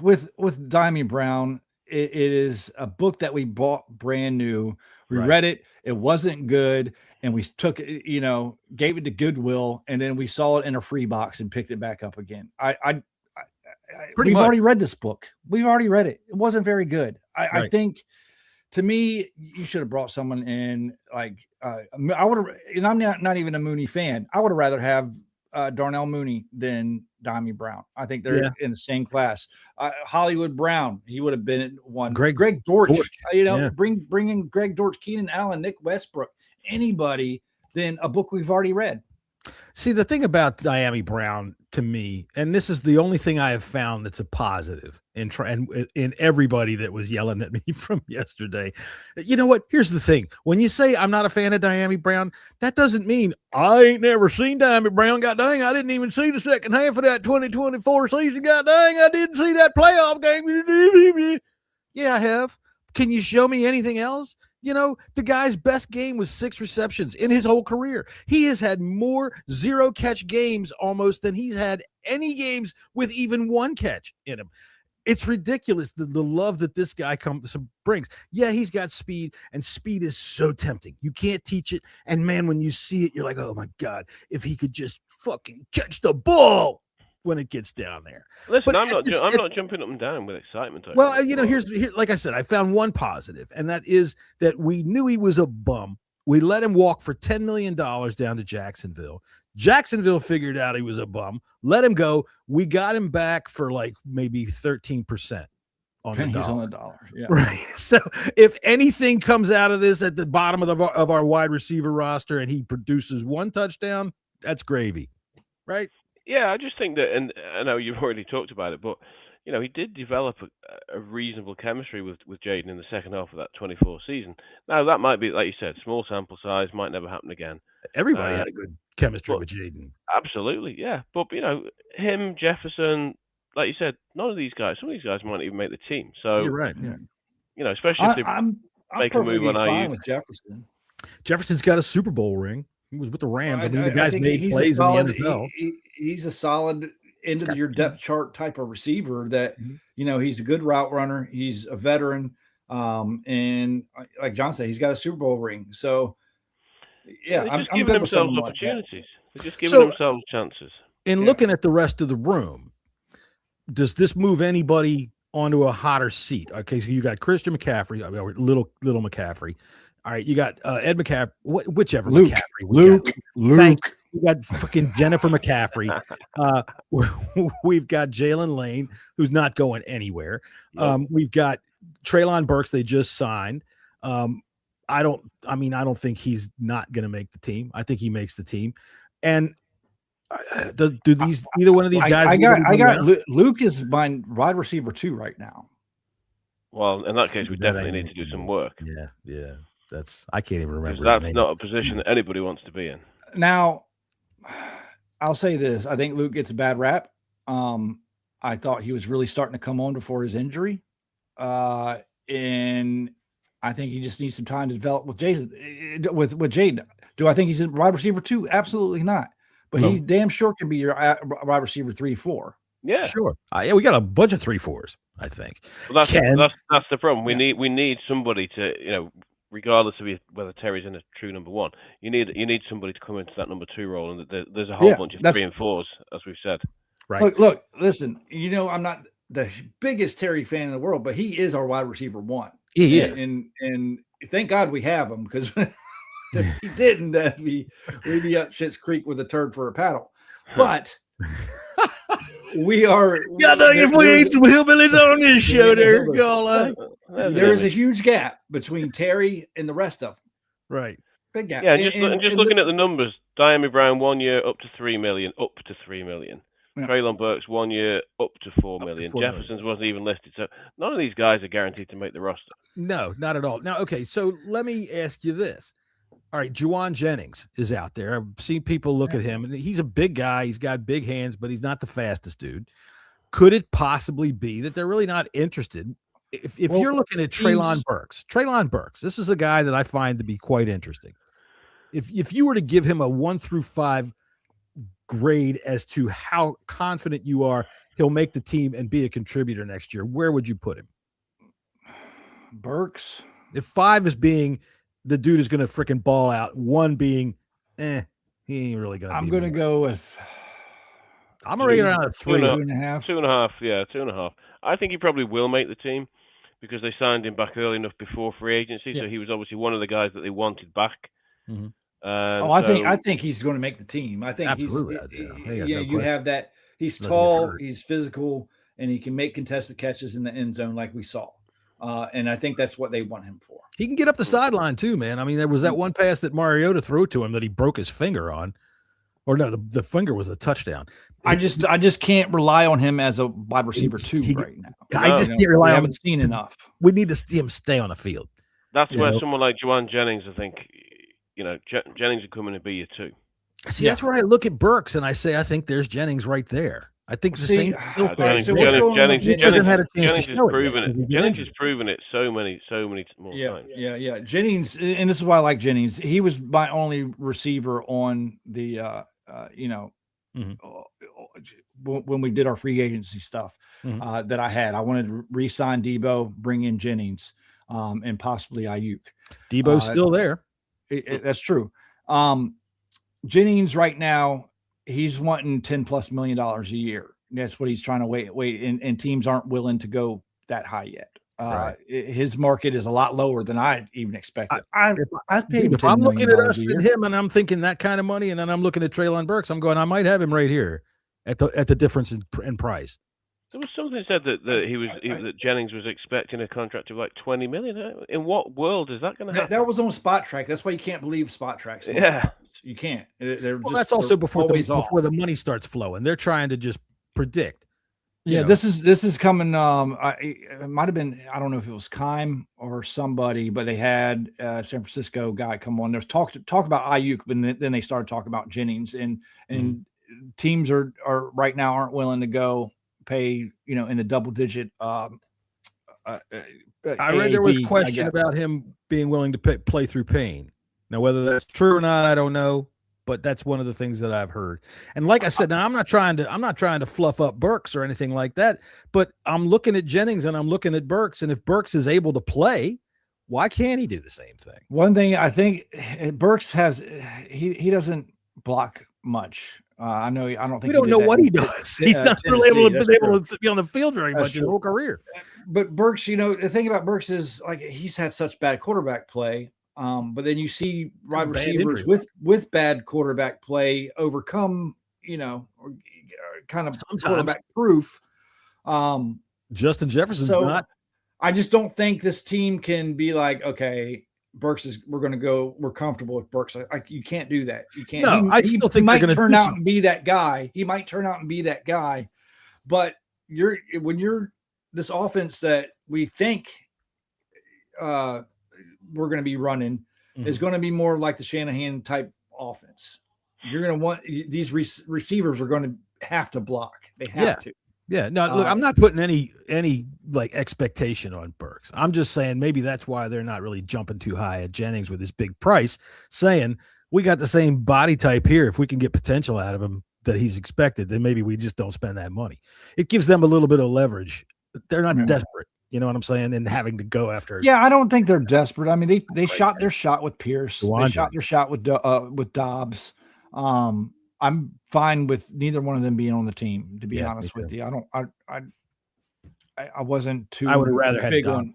with Diami Brown. It is a book that we bought brand new. We read it. It wasn't good. And we took it, gave it to Goodwill. And then we saw it in a free box and picked it back up again. We've already read this book. We've already read it. It wasn't very good. I think, to me, you should have brought someone in I would have, and I'm not even a Mooney fan. I would have rather have Darnell Mooney than Diami Brown. I think they're in the same class. Hollywood Brown, he would have been one. Greg Dortch. Bring in Greg Dortch, Keenan Allen, Nick Westbrook, anybody than a book we've already read. See, the thing about Diami Brown to me, and this is the only thing I have found that's a positive in everybody that was yelling at me from yesterday. You know what? Here's the thing. When you say I'm not a fan of Diami Brown, that doesn't mean I ain't never seen Diami Brown. God dang, I didn't even see the second half of that 2024 season. God dang, I didn't see that playoff game. Yeah, I have. Can you show me anything else? The guy's best game was 6 receptions in his whole career. He has had more 0 catch games almost than he's had any games with even 1 catch in him. It's ridiculous, the love that this guy brings. Yeah, he's got speed, and speed is so tempting. You can't teach it. And man, when you see it, you're like, oh my God, if he could just fucking catch the ball when it gets down there. Listen, I'm not jumping up and down with excitement. Well, here's like I said, I found one positive, and that is that we knew he was a bum. We let him walk for $10 million down to Jacksonville. Jacksonville figured out he was a bum, let him go. We got him back for like maybe 13% on pennies the dollar. on the dollar. Yeah. Right. So if anything comes out of this at the bottom of our wide receiver roster and he produces 1 touchdown, that's gravy. Right? Yeah, I just think that, and I know you've already talked about it, but he did develop a reasonable chemistry with Jaden in the second half of that 24 season. Now that might be, like you said, small sample size, might never happen again. Everybody had a good chemistry with Jaden. Absolutely, yeah. But him, Jefferson, like you said, some of these guys might even make the team. So you're right. Yeah. Especially if they I'm make a move on fine Ayuk. with Jefferson. Jefferson's got a Super Bowl ring. He was with the Rams. I the guy's think made he's plays solid, in the NFL. He's a solid end of your depth chart type of receiver that, he's a good route runner. He's a veteran. And like John said, he's got a Super Bowl ring. So, yeah, they're just I'm giving good with themselves someone like that. opportunities. They're just giving themselves chances. In looking at the rest of the room, does this move anybody onto a hotter seat? Okay, so you got Christian McCaffrey, little McCaffrey. All right, you got Ed McCaffrey, whichever Luke, McCaffrey. Luke. You got fucking Jennifer McCaffrey. We've got Jalen Lane, who's not going anywhere. We've got Treylon Burks. They just signed. I don't think he's not going to make the team. I think he makes the team. And do these either one of these guys? I got Luke is my wide receiver 2 right now. Well, in that case, we definitely need to do some work. Yeah. I can't even remember. That's not a position that anybody wants to be in. Now, I'll say this: I think Luke gets a bad rap. I thought he was really starting to come on before his injury, and I think he just needs some time to develop with Jason. With Jaden, do I think he's a wide receiver 2? Absolutely not. But he damn sure can be your wide receiver 3, 4. Yeah, sure. We got a bunch of 3-4s. I think. Well, that's the problem. We need somebody to regardless of whether Terry's in a true number 1, you need somebody to come into that number 2 role, and there's a whole bunch of 3 and 4s, as we've said. Right. Look, listen. I'm not the biggest Terry fan in the world, but he is our wide receiver 1. Yeah. And thank God we have him, because if he didn't, we'd be up Schitt's Creek with a turd for a paddle. But we are. If we ain't some hillbillies on this show, there is a huge gap between Terry and the rest of them. Right. Big gap. Yeah, and just looking at the numbers, Diami Brown 1 year up to $3 million. Yeah. Treylon Burks 1 year up to $4 million. Jefferson's wasn't even listed, so none of these guys are guaranteed to make the roster. No, not at all. Now, okay, so let me ask you this. All right, Juwan Jennings is out there. I've seen people look at him, and he's a big guy. He's got big hands, but he's not the fastest dude. Could it possibly be that they're really not interested? If you're looking at Treylon Burks, this is a guy that I find to be quite interesting. If you were to give him a 1 through 5 grade as to how confident you are he'll make the team and be a contributor next year, where would you put him? Burks. If 5 is being the dude is going to freaking ball out, 1 being, he ain't really going to. I'm going to go with. I'm already around a 3, 2.5. 2.5. Yeah, 2.5. I think he probably will make the team because they signed him back early enough before free agency, so he was obviously one of the guys that they wanted back. Mm-hmm. I think he's going to make the team. I think absolutely. You have that. He's tall, he's physical, and he can make contested catches in the end zone like we saw. And I think that's what they want him for. He can get up the sideline too, man. I mean, there was that one pass that Mariota threw to him that he broke his finger on. Or no, the finger was a touchdown. I just can't rely on him as a wide receiver 2 right now. I just can't rely on him. Haven't seen enough. We need to see him stay on the field. That's where someone like Juwan Jennings, I think, Jennings would come in and be your 2. See, that's where I look at Burks and I say, I think there's Jennings right there. I think the same. Jennings has proven it so many more times. Yeah. Jennings, and this is why I like Jennings. He was my only receiver on the, when we did our free agency stuff that I had. I wanted to re-sign Debo, bring in Jennings, and possibly Ayuk. Debo's still there. That's true. Jennings right now, he's wanting $10+ million a year. That's what he's trying to wait. And teams aren't willing to go that high yet. His market is a lot lower than I even expected. I paid him. If I'm looking at us and him, and I'm thinking that kind of money, and then I'm looking at Treylon Burks, I'm going, I might have him right here at the difference in price. There was something said that Jennings was expecting a contract of like $20 million. In what world is that going to happen? That was on Spot Track. That's why you can't believe Spot Tracks. Yeah, you can't. That's also before the money starts flowing. They're trying to just predict. This is coming. It might have been, I don't know if it was Kime or somebody, but they had San Francisco guy come on. There's talk about Ayuk, but then they started talking about Jennings, and teams are right now aren't willing to go pay in the double digit. I read there was a question about him being willing to play through pain. Now, whether that's true or not, I don't know. but that's one of the things that I've heard. And like I said, now I'm not trying to fluff up Burks or anything like that, but I'm looking at Jennings and I'm looking at Burks, and if Burks is able to play, why can't he do the same thing? One thing I think Burks has, he doesn't block much. I know. I don't think we don't know what he does. He's not really able to be on the field very much his whole career. But Burks, the thing about Burks is like he's had such bad quarterback play. But then you see wide receivers with bad quarterback play overcome, or kind of sometimes quarterback proof. Justin Jefferson's not. I just don't think this team can be like, okay, we're comfortable with Burks. You can't do that. You can't. No, I still think he might turn out and be that guy. He might turn out and be that guy. But when you're this offense that we think we're going to be running is going to be more like the Shanahan type offense. You're going to want these receivers are going to have to block. They have to. Yeah, no, look, I'm not putting any like expectation on Burks. I'm just saying maybe that's why they're not really jumping too high at Jennings with his big price, saying we got the same body type here. If we can get potential out of him that he's expected, then maybe we just don't spend that money. It gives them a little bit of leverage. They're not desperate, you know what I'm saying, and having to go after. Yeah, I don't think they're desperate. I mean, they shot their shot with Pierce. They shot their shot with Dobbs. I'm fine with neither one of them being on the team, to be honest with you. I wasn't too. I would have rather big had on.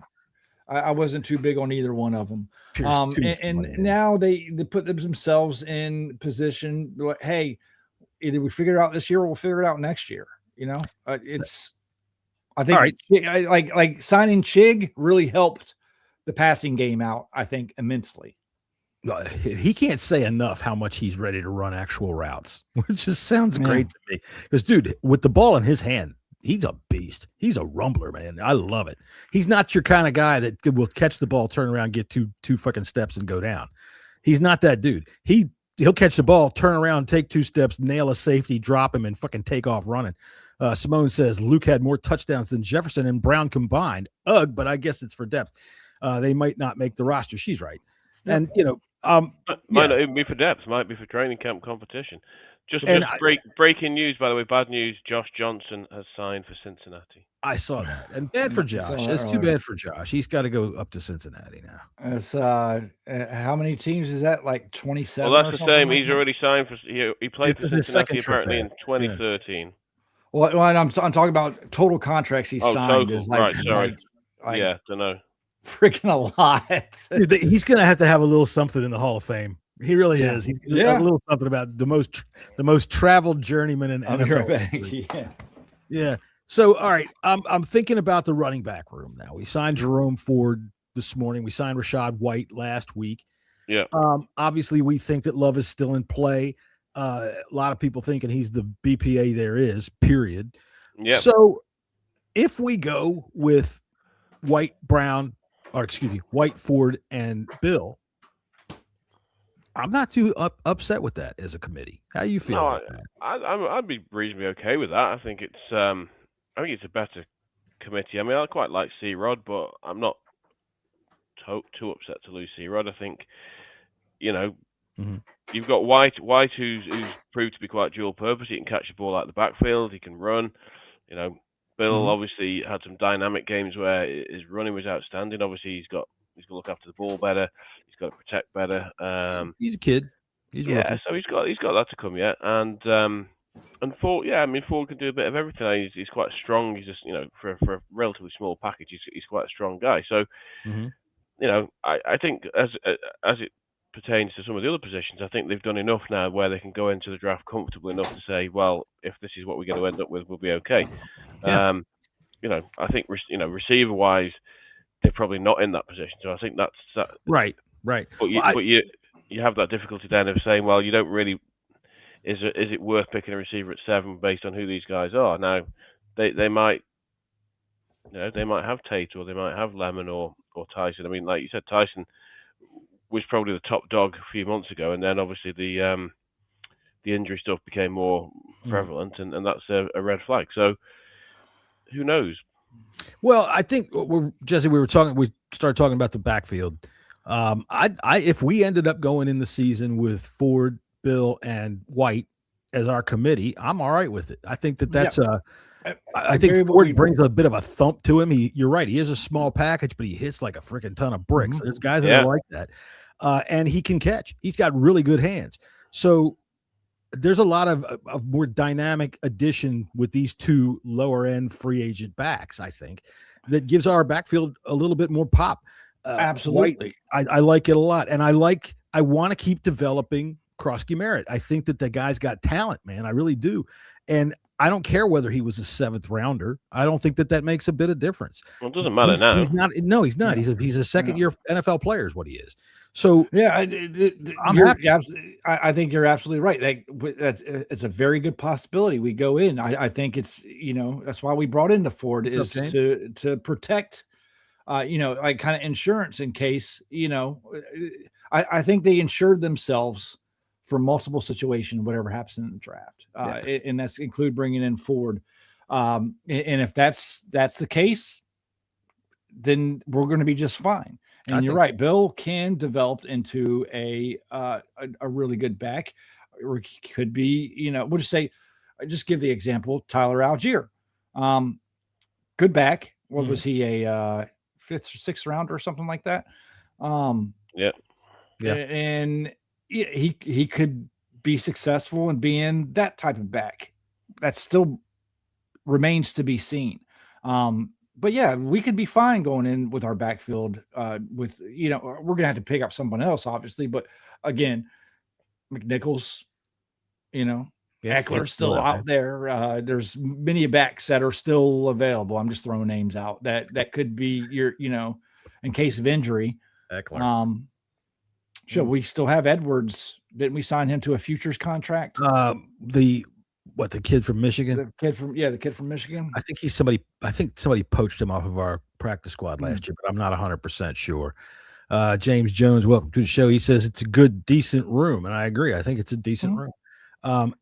I wasn't too big on either one of them. And now they put themselves in position. Like, hey, either we figure it out this year or we'll figure it out next year. It's. I think like signing Chig really helped the passing game out. I think immensely. He can't say enough how much he's ready to run actual routes, which just sounds great to me. Because, dude, with the ball in his hand, he's a beast. He's a rumbler, man. I love it. He's not your kind of guy that will catch the ball, turn around, get two fucking steps, and go down. He's not that dude. He'll catch the ball, turn around, take 2 steps, nail a safety, drop him, and fucking take off running. Simone says Luke had more touchdowns than Jefferson and Brown combined. Ugh, but I guess it's for depth. They might not make the roster. She's right. And, might not even be for depth. Might be for training camp competition. Just breaking news, by the way, bad news. Josh Johnson has signed for Cincinnati. I saw that. And bad for Josh. It's too bad for Josh. He's got to go up to Cincinnati now. It's how many teams is that? Like 27? Well, that's the same. He's already signed for. He played for Cincinnati apparently in 2013. Yeah. Well, I'm talking about total contracts he's signed. Total. Right, sorry. Don't know. Freaking a lot. Dude, he's going to have a little something in the Hall of Fame. He really is. He's a little something about the most traveled journeyman in NFL. Yeah. So, all right, I'm thinking about the running back room now. We signed Jerome Ford this morning. We signed Rashad White last week. Yeah. Obviously, we think that Love is still in play. A lot of people thinking he's the BPA there is, period. Yeah. So if we go with White, Ford, and Bill, I'm not too upset with that as a committee. How do you feel about that? I'd be reasonably okay with that. I think it's a better committee. I mean, I quite like C-Rod, but I'm not too upset to lose C-Rod. I think, you've got White who's proved to be quite dual purpose. He can catch the ball out of the backfield. He can run. Bill obviously had some dynamic games where his running was outstanding. Obviously, he's got to look after the ball better. He's got to protect better. He's a kid. So he's got that to come yet. And Ford, Ford can do a bit of everything. He's quite strong. He's just for a relatively small package, he's quite a strong guy. So I think as it pertains to some of the other positions, I think they've done enough now where they can go into the draft comfortably enough to say, well, if this is what we're going to end up with, we'll be okay. I think receiver wise, they're probably not in that position. So I think that's right. But you have that difficulty then of saying, well, you don't really. Is it worth picking a receiver at 7 based on who these guys are? Now, they might have Tate or they might have Lemon or Tyson. I mean, like you said, Tyson was probably the top dog a few months ago, and then obviously the injury stuff became more prevalent, and that's a red flag. So who knows? Well, I think Jesse, we started talking about the backfield. If we ended up going in the season with Ford, Bill, and White as our committee, I'm all right with it. I think that's I agree think with Ford you. brings a bit of a thump to him. You're right. He is a small package, but he hits like a freaking ton of bricks. Mhm. There's guys that Yeah. are like that. And he can catch. He's got really good hands. So there's a lot of more dynamic addition with these two lower end free agent backs, I think, that gives our backfield a little bit more pop. Absolutely. White, I like it a lot. And I want to keep developing Krosky Merritt. I think that the guy's got talent, man. I really do. And I don't care whether he was a 7th rounder. I don't think that makes a bit of difference. Well, it doesn't matter now. He's not. No, he's not. Yeah. He's a second-year NFL player is what he is. So Yeah, I'm you're happy. I think you're absolutely right. It's a very good possibility. We go in. I think it's that's why we brought in the Ford What's up, is to protect, like kind of insurance in case I think they insured themselves for multiple situations, whatever happens in the draft, and that's include bringing in Ford. And if that's the case, then we're going to be just fine. And you're right. Bill can develop into a really good back, or he could be, we'll just say, just give the example, Tyler Algier, good back. What was he, a 5th or 6th rounder or something like that? Yeah. And he could be successful and being that type of back. That still remains to be seen. But yeah, we could be fine going in with our backfield. With we're gonna have to pick up someone else, obviously. But again, McNichols, Eckler's still out there. There's many backs that are still available. I'm just throwing names out that could be your, in case of injury. Eckler. Sure, we still have Edwards. Didn't we sign him to a futures contract? The kid from Michigan? The kid from Michigan. I think somebody poached him off of our practice squad last year, but I'm not 100% sure. James Jones, welcome to the show. He says it's a good, decent room, and I agree. I think it's a decent room.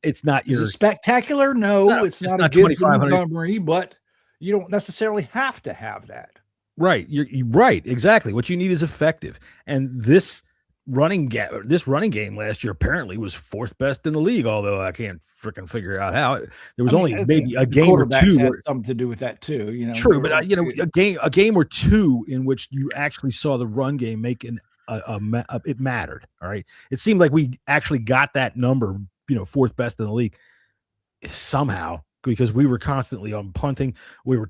It's not Is it spectacular? No, it's not a Gibbs Montgomery, but you don't necessarily have to have that. Right. You're right. Exactly. What you need is effective. And this running game last year apparently was 4th best in the league, although I can't freaking figure out how. There was only maybe a game or two had something to do with that too. True, but a game or two in which you actually saw the run game make it mattered. All right, it seemed like we actually got that number, 4th best in the league somehow, because we were constantly on punting. We were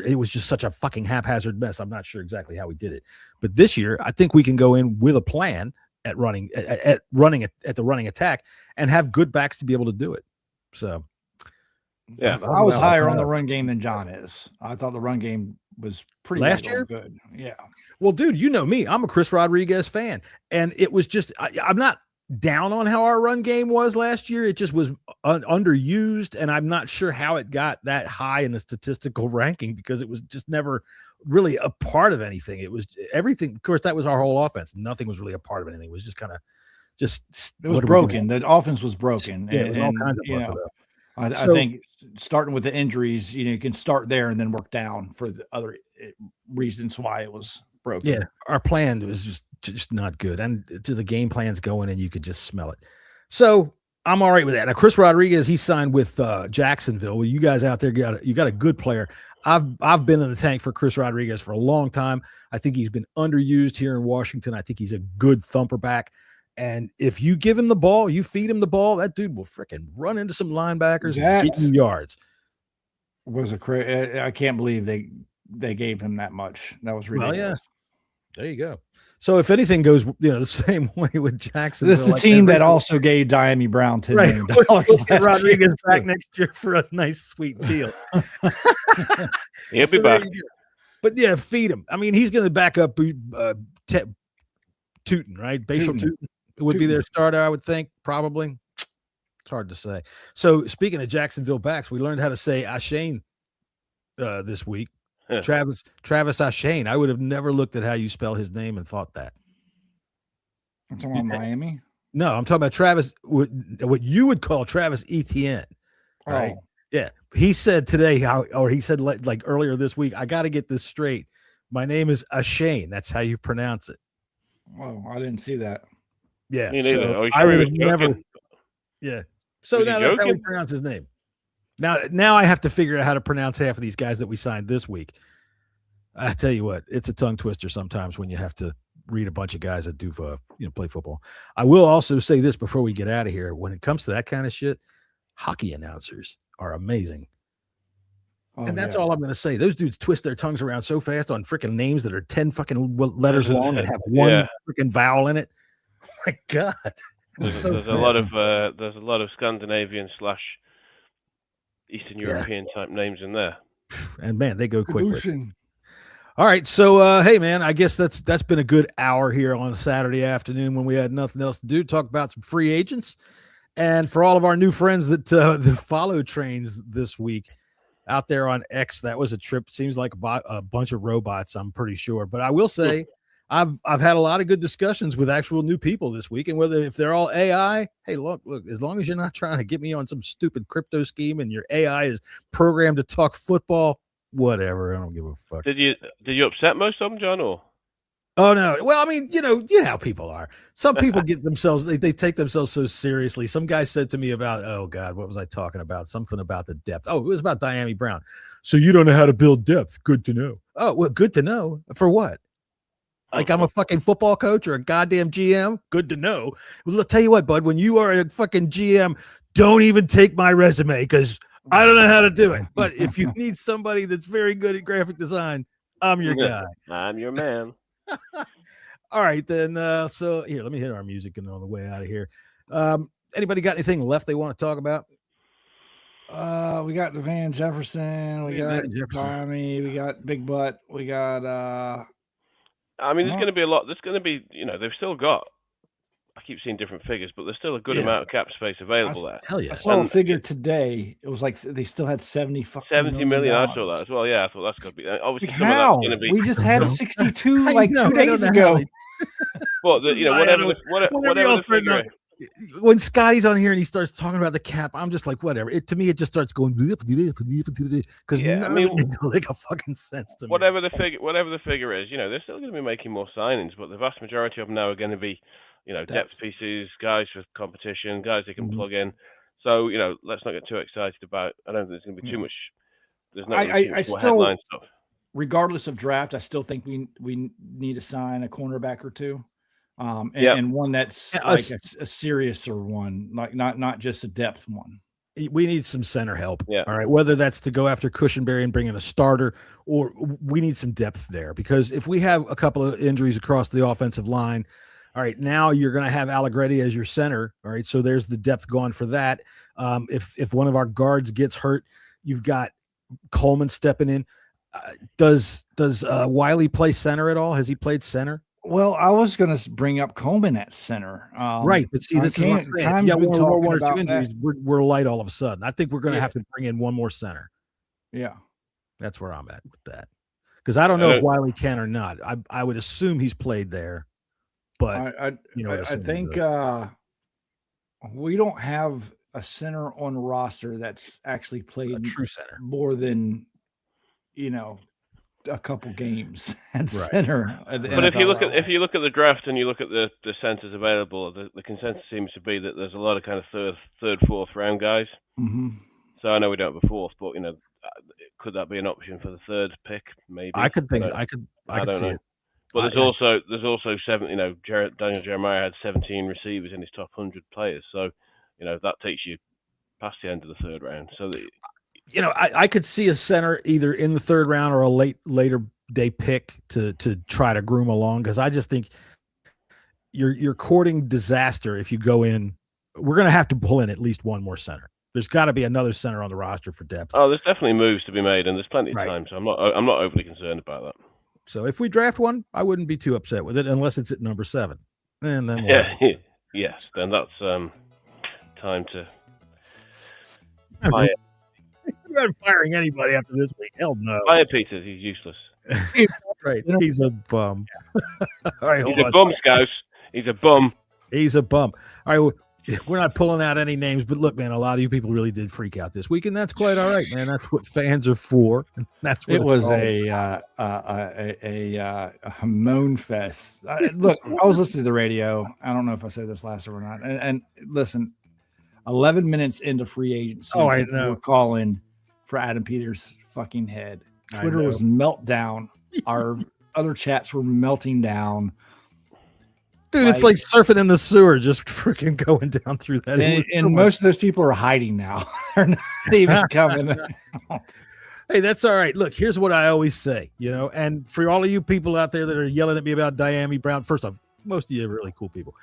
it was just such a fucking haphazard mess. I'm not sure exactly how we did it. But this year, I think we can go in with a plan at running at the running attack and have good backs to be able to do it. So yeah, I was higher on the run game than John is. I thought the run game was pretty last year good. Yeah. Well, dude, you know me. I'm a Chris Rodriguez fan. And it was just I'm not down on how our run game was last year. It just was underused, and I'm not sure how it got that high in the statistical ranking because it was just never really a part of anything. It was everything. Of course, that was our whole offense. Nothing was really a part of anything. It was just kind of it was broken. The offense was broken. Yeah, it was all kinds of stuff. I think starting with the injuries, you can start there and then work down for the other reasons why it was broken. Yeah, our plan was just not good, and to the game plans going, and you could just smell it. So I'm all right with that. Now, Chris Rodriguez, he signed with Jacksonville. Well, you guys out there you got a good player. I've been in the tank for Chris Rodriguez for a long time. I think he's been underused here in Washington. I think he's a good thumper back. And if you give him the ball, you feed him the ball, that dude will freaking run into some linebackers and get you yards. I can't believe they gave him that much. That was ridiculous. Well, yeah. There you go. So if anything goes, the same way with Jackson, this is the team that also gave Diami Brown $10 million. Rodriguez back next year for a nice, sweet deal. He'll be back. But yeah, feed him. I mean, he's going to back up Tootin, right? Bashal Tootin would be their starter, I would think, probably. It's hard to say. So speaking of Jacksonville backs, we learned how to say Ashane this week. Yeah. Travis Ashane. I would have never looked at how you spell his name and thought that. I'm talking about Miami? No, I'm talking about Travis, what you would call Travis Etienne. Right? Oh. Yeah. He said today, he said like earlier this week, I got to get this straight. My name is Ashane. That's how you pronounce it. Oh, I didn't see that. Yeah. Me neither. So Are you I sure he would was never. joking? Yeah. So Was he now that's how we joking? pronounce his name. Now I have to figure out how to pronounce half of these guys that we signed this week. I tell you what, it's a tongue twister sometimes when you have to read a bunch of guys that do play football. I will also say this before we get out of here. When it comes to that kind of shit, hockey announcers are amazing. Oh, And that's yeah. all I'm going to say. Those dudes twist their tongues around so fast on freaking names that are 10 fucking letters long and have one freaking vowel in it. Oh my God. There's a lot of Scandinavian / Eastern European type names in there. And man, they go quickly. Pollution. All right. So hey man, I guess that's been a good hour here on a Saturday afternoon when we had nothing else to do. Talk about some free agents. And for all of our new friends that follow trains this week out there on X, that was a trip. Seems like a bunch of robots, I'm pretty sure. But I will say I've had a lot of good discussions with actual new people this week, and if they're all AI, hey, look, as long as you're not trying to get me on some stupid crypto scheme and your AI is programmed to talk football, whatever. I don't give a fuck. Did you upset most of them, John? Or oh no. Well, I mean, you know how people are. Some people get themselves they take themselves so seriously. Some guy said to me about, oh God, what was I talking about? Something about the depth. Oh, it was about Diami Brown. So you don't know how to build depth. Good to know. Oh, well, good to know. For what? Like I'm a fucking football coach or a goddamn GM? Good to know. Well, I'll tell you what, bud, when you are a fucking GM, don't even take my resume because I don't know how to do it. But if you need somebody that's very good at graphic design, I'm your guy. I'm your man. All right, then. So here, let me hit our music and on the way out of here. Anybody got anything left they want to talk about? We got the Van Jefferson. We got Tommy. We got Big Butt. We got. I mean, there's going to be a lot. There's going to be, they've still got. I keep seeing different figures, but there's still a good amount of cap space available there. Hell yeah! I saw a figure today. It was like they still had 70 million. I saw that as well. Yeah, I thought that's got to be. Obviously, like how? We just had 62 like 2 days ago. Well, whatever the figure. When Scotty's on here and he starts talking about the cap, I'm just like, whatever. To me, it just starts going because none of it make a fucking sense to me. Whatever the figure is, they're still going to be making more signings, but the vast majority of them now are going to be, depth pieces, guys for competition, guys they can plug in. So, let's not get too excited about. I don't think there's going to be too much. There's not too much more headline stuff. Regardless of draft, I still think we need to sign a cornerback or two. And one that's like a seriouser one, like not just a depth one. We need some center help. Yeah. All right. Whether that's to go after Cushenberry and bring in a starter, or we need some depth there, because if we have a couple of injuries across the offensive line, all right, now you're going to have Allegretti as your center. All right. So there's the depth gone for that. If one of our guards gets hurt, you've got Coleman stepping in. Does Wiley play center at all? Has he played center? Well, I was going to bring up Coleman at center. Right, but see, this is what I'm saying. Yeah, one or two injuries, we're light all of a sudden. I think we're going to have to bring in one more center. Yeah. That's where I'm at with that. Because I don't know if Wiley can or not. I would assume he's played there. But, I think we don't have a center on the roster that's actually played a true center more than, a couple games at center. But if you look at the draft and you look at the centers available, the consensus seems to be that there's a lot of kind of third, fourth round guys. Mm-hmm. So I know we don't have a fourth, but could that be an option for the third pick? Maybe I could think I could see it. But there's also 7. Daniel Jeremiah had 17 receivers in his top 100 players, so that takes you past the end of the third round. So that. I could see a center either in the third round or a later day pick to try to groom along, because I just think you're courting disaster if you go in. We're going to have to pull in at least one more center. There's got to be another center on the roster for depth. Oh, there's definitely moves to be made, and there's plenty of time, so I'm not overly concerned about that. So if we draft one, I wouldn't be too upset with it, unless it's at number 7, and then yes, then that's time to. We're not firing anybody after this week. Hell no. Fire Peters, he's useless. Right. He's a bum. All right, he's a bum, Scouse. He's a bum. He's a bum. All right. we're not pulling out any names, but look, man, a lot of you people really did freak out this week, and that's quite all right, man. That's what fans are for. That's what It was all a moan fest. Look, I was listening to the radio. I don't know if I said this last time or not. And listen, 11 minutes into free agency, Oh, I people know. were calling for Adam Peters' fucking head. I Twitter know. was meltdown. Our other chats were melting down. dude. It's like surfing in the sewer, just freaking going down through that. And most of those people are hiding now. They're not even coming. Hey, that's all right. Look, here's what I always say, and for all of you people out there that are yelling at me about Diami Brown, first off, most of you are really cool people.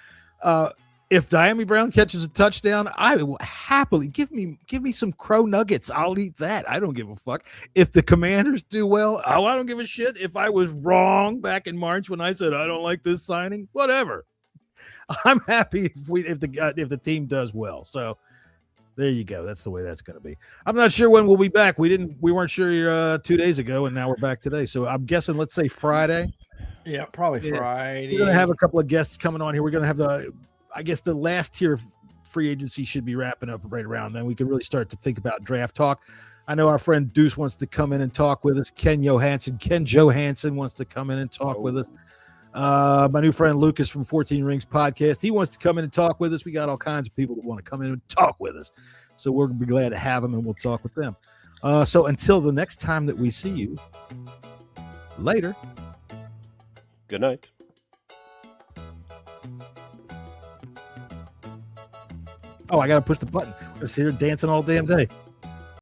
If Diami Brown catches a touchdown, I will happily give me some crow nuggets. I'll eat that. I don't give a fuck. If the Commanders do well, I don't give a shit. If I was wrong back in March when I said I don't like this signing, whatever. I'm happy if the team does well. So there you go. That's the way that's going to be. I'm not sure when we'll be back. We weren't sure 2 days ago, and now we're back today. So I'm guessing, let's say Friday. Yeah, probably Friday. We're going to have a couple of guests coming on here. We're going to have the last tier of free agency should be wrapping up right around then. We can really start to think about draft talk. I know our friend Deuce wants to come in and talk with us. Ken Johansson wants to come in and talk with us. My new friend Lucas from 14 Rings Podcast, he wants to come in and talk with us. We got all kinds of people that want to come in and talk with us. So we're going to be glad to have them, and we'll talk with them. So until the next time that we see you, later. Good night. Oh, I got to push the button. I see her dancing all damn day.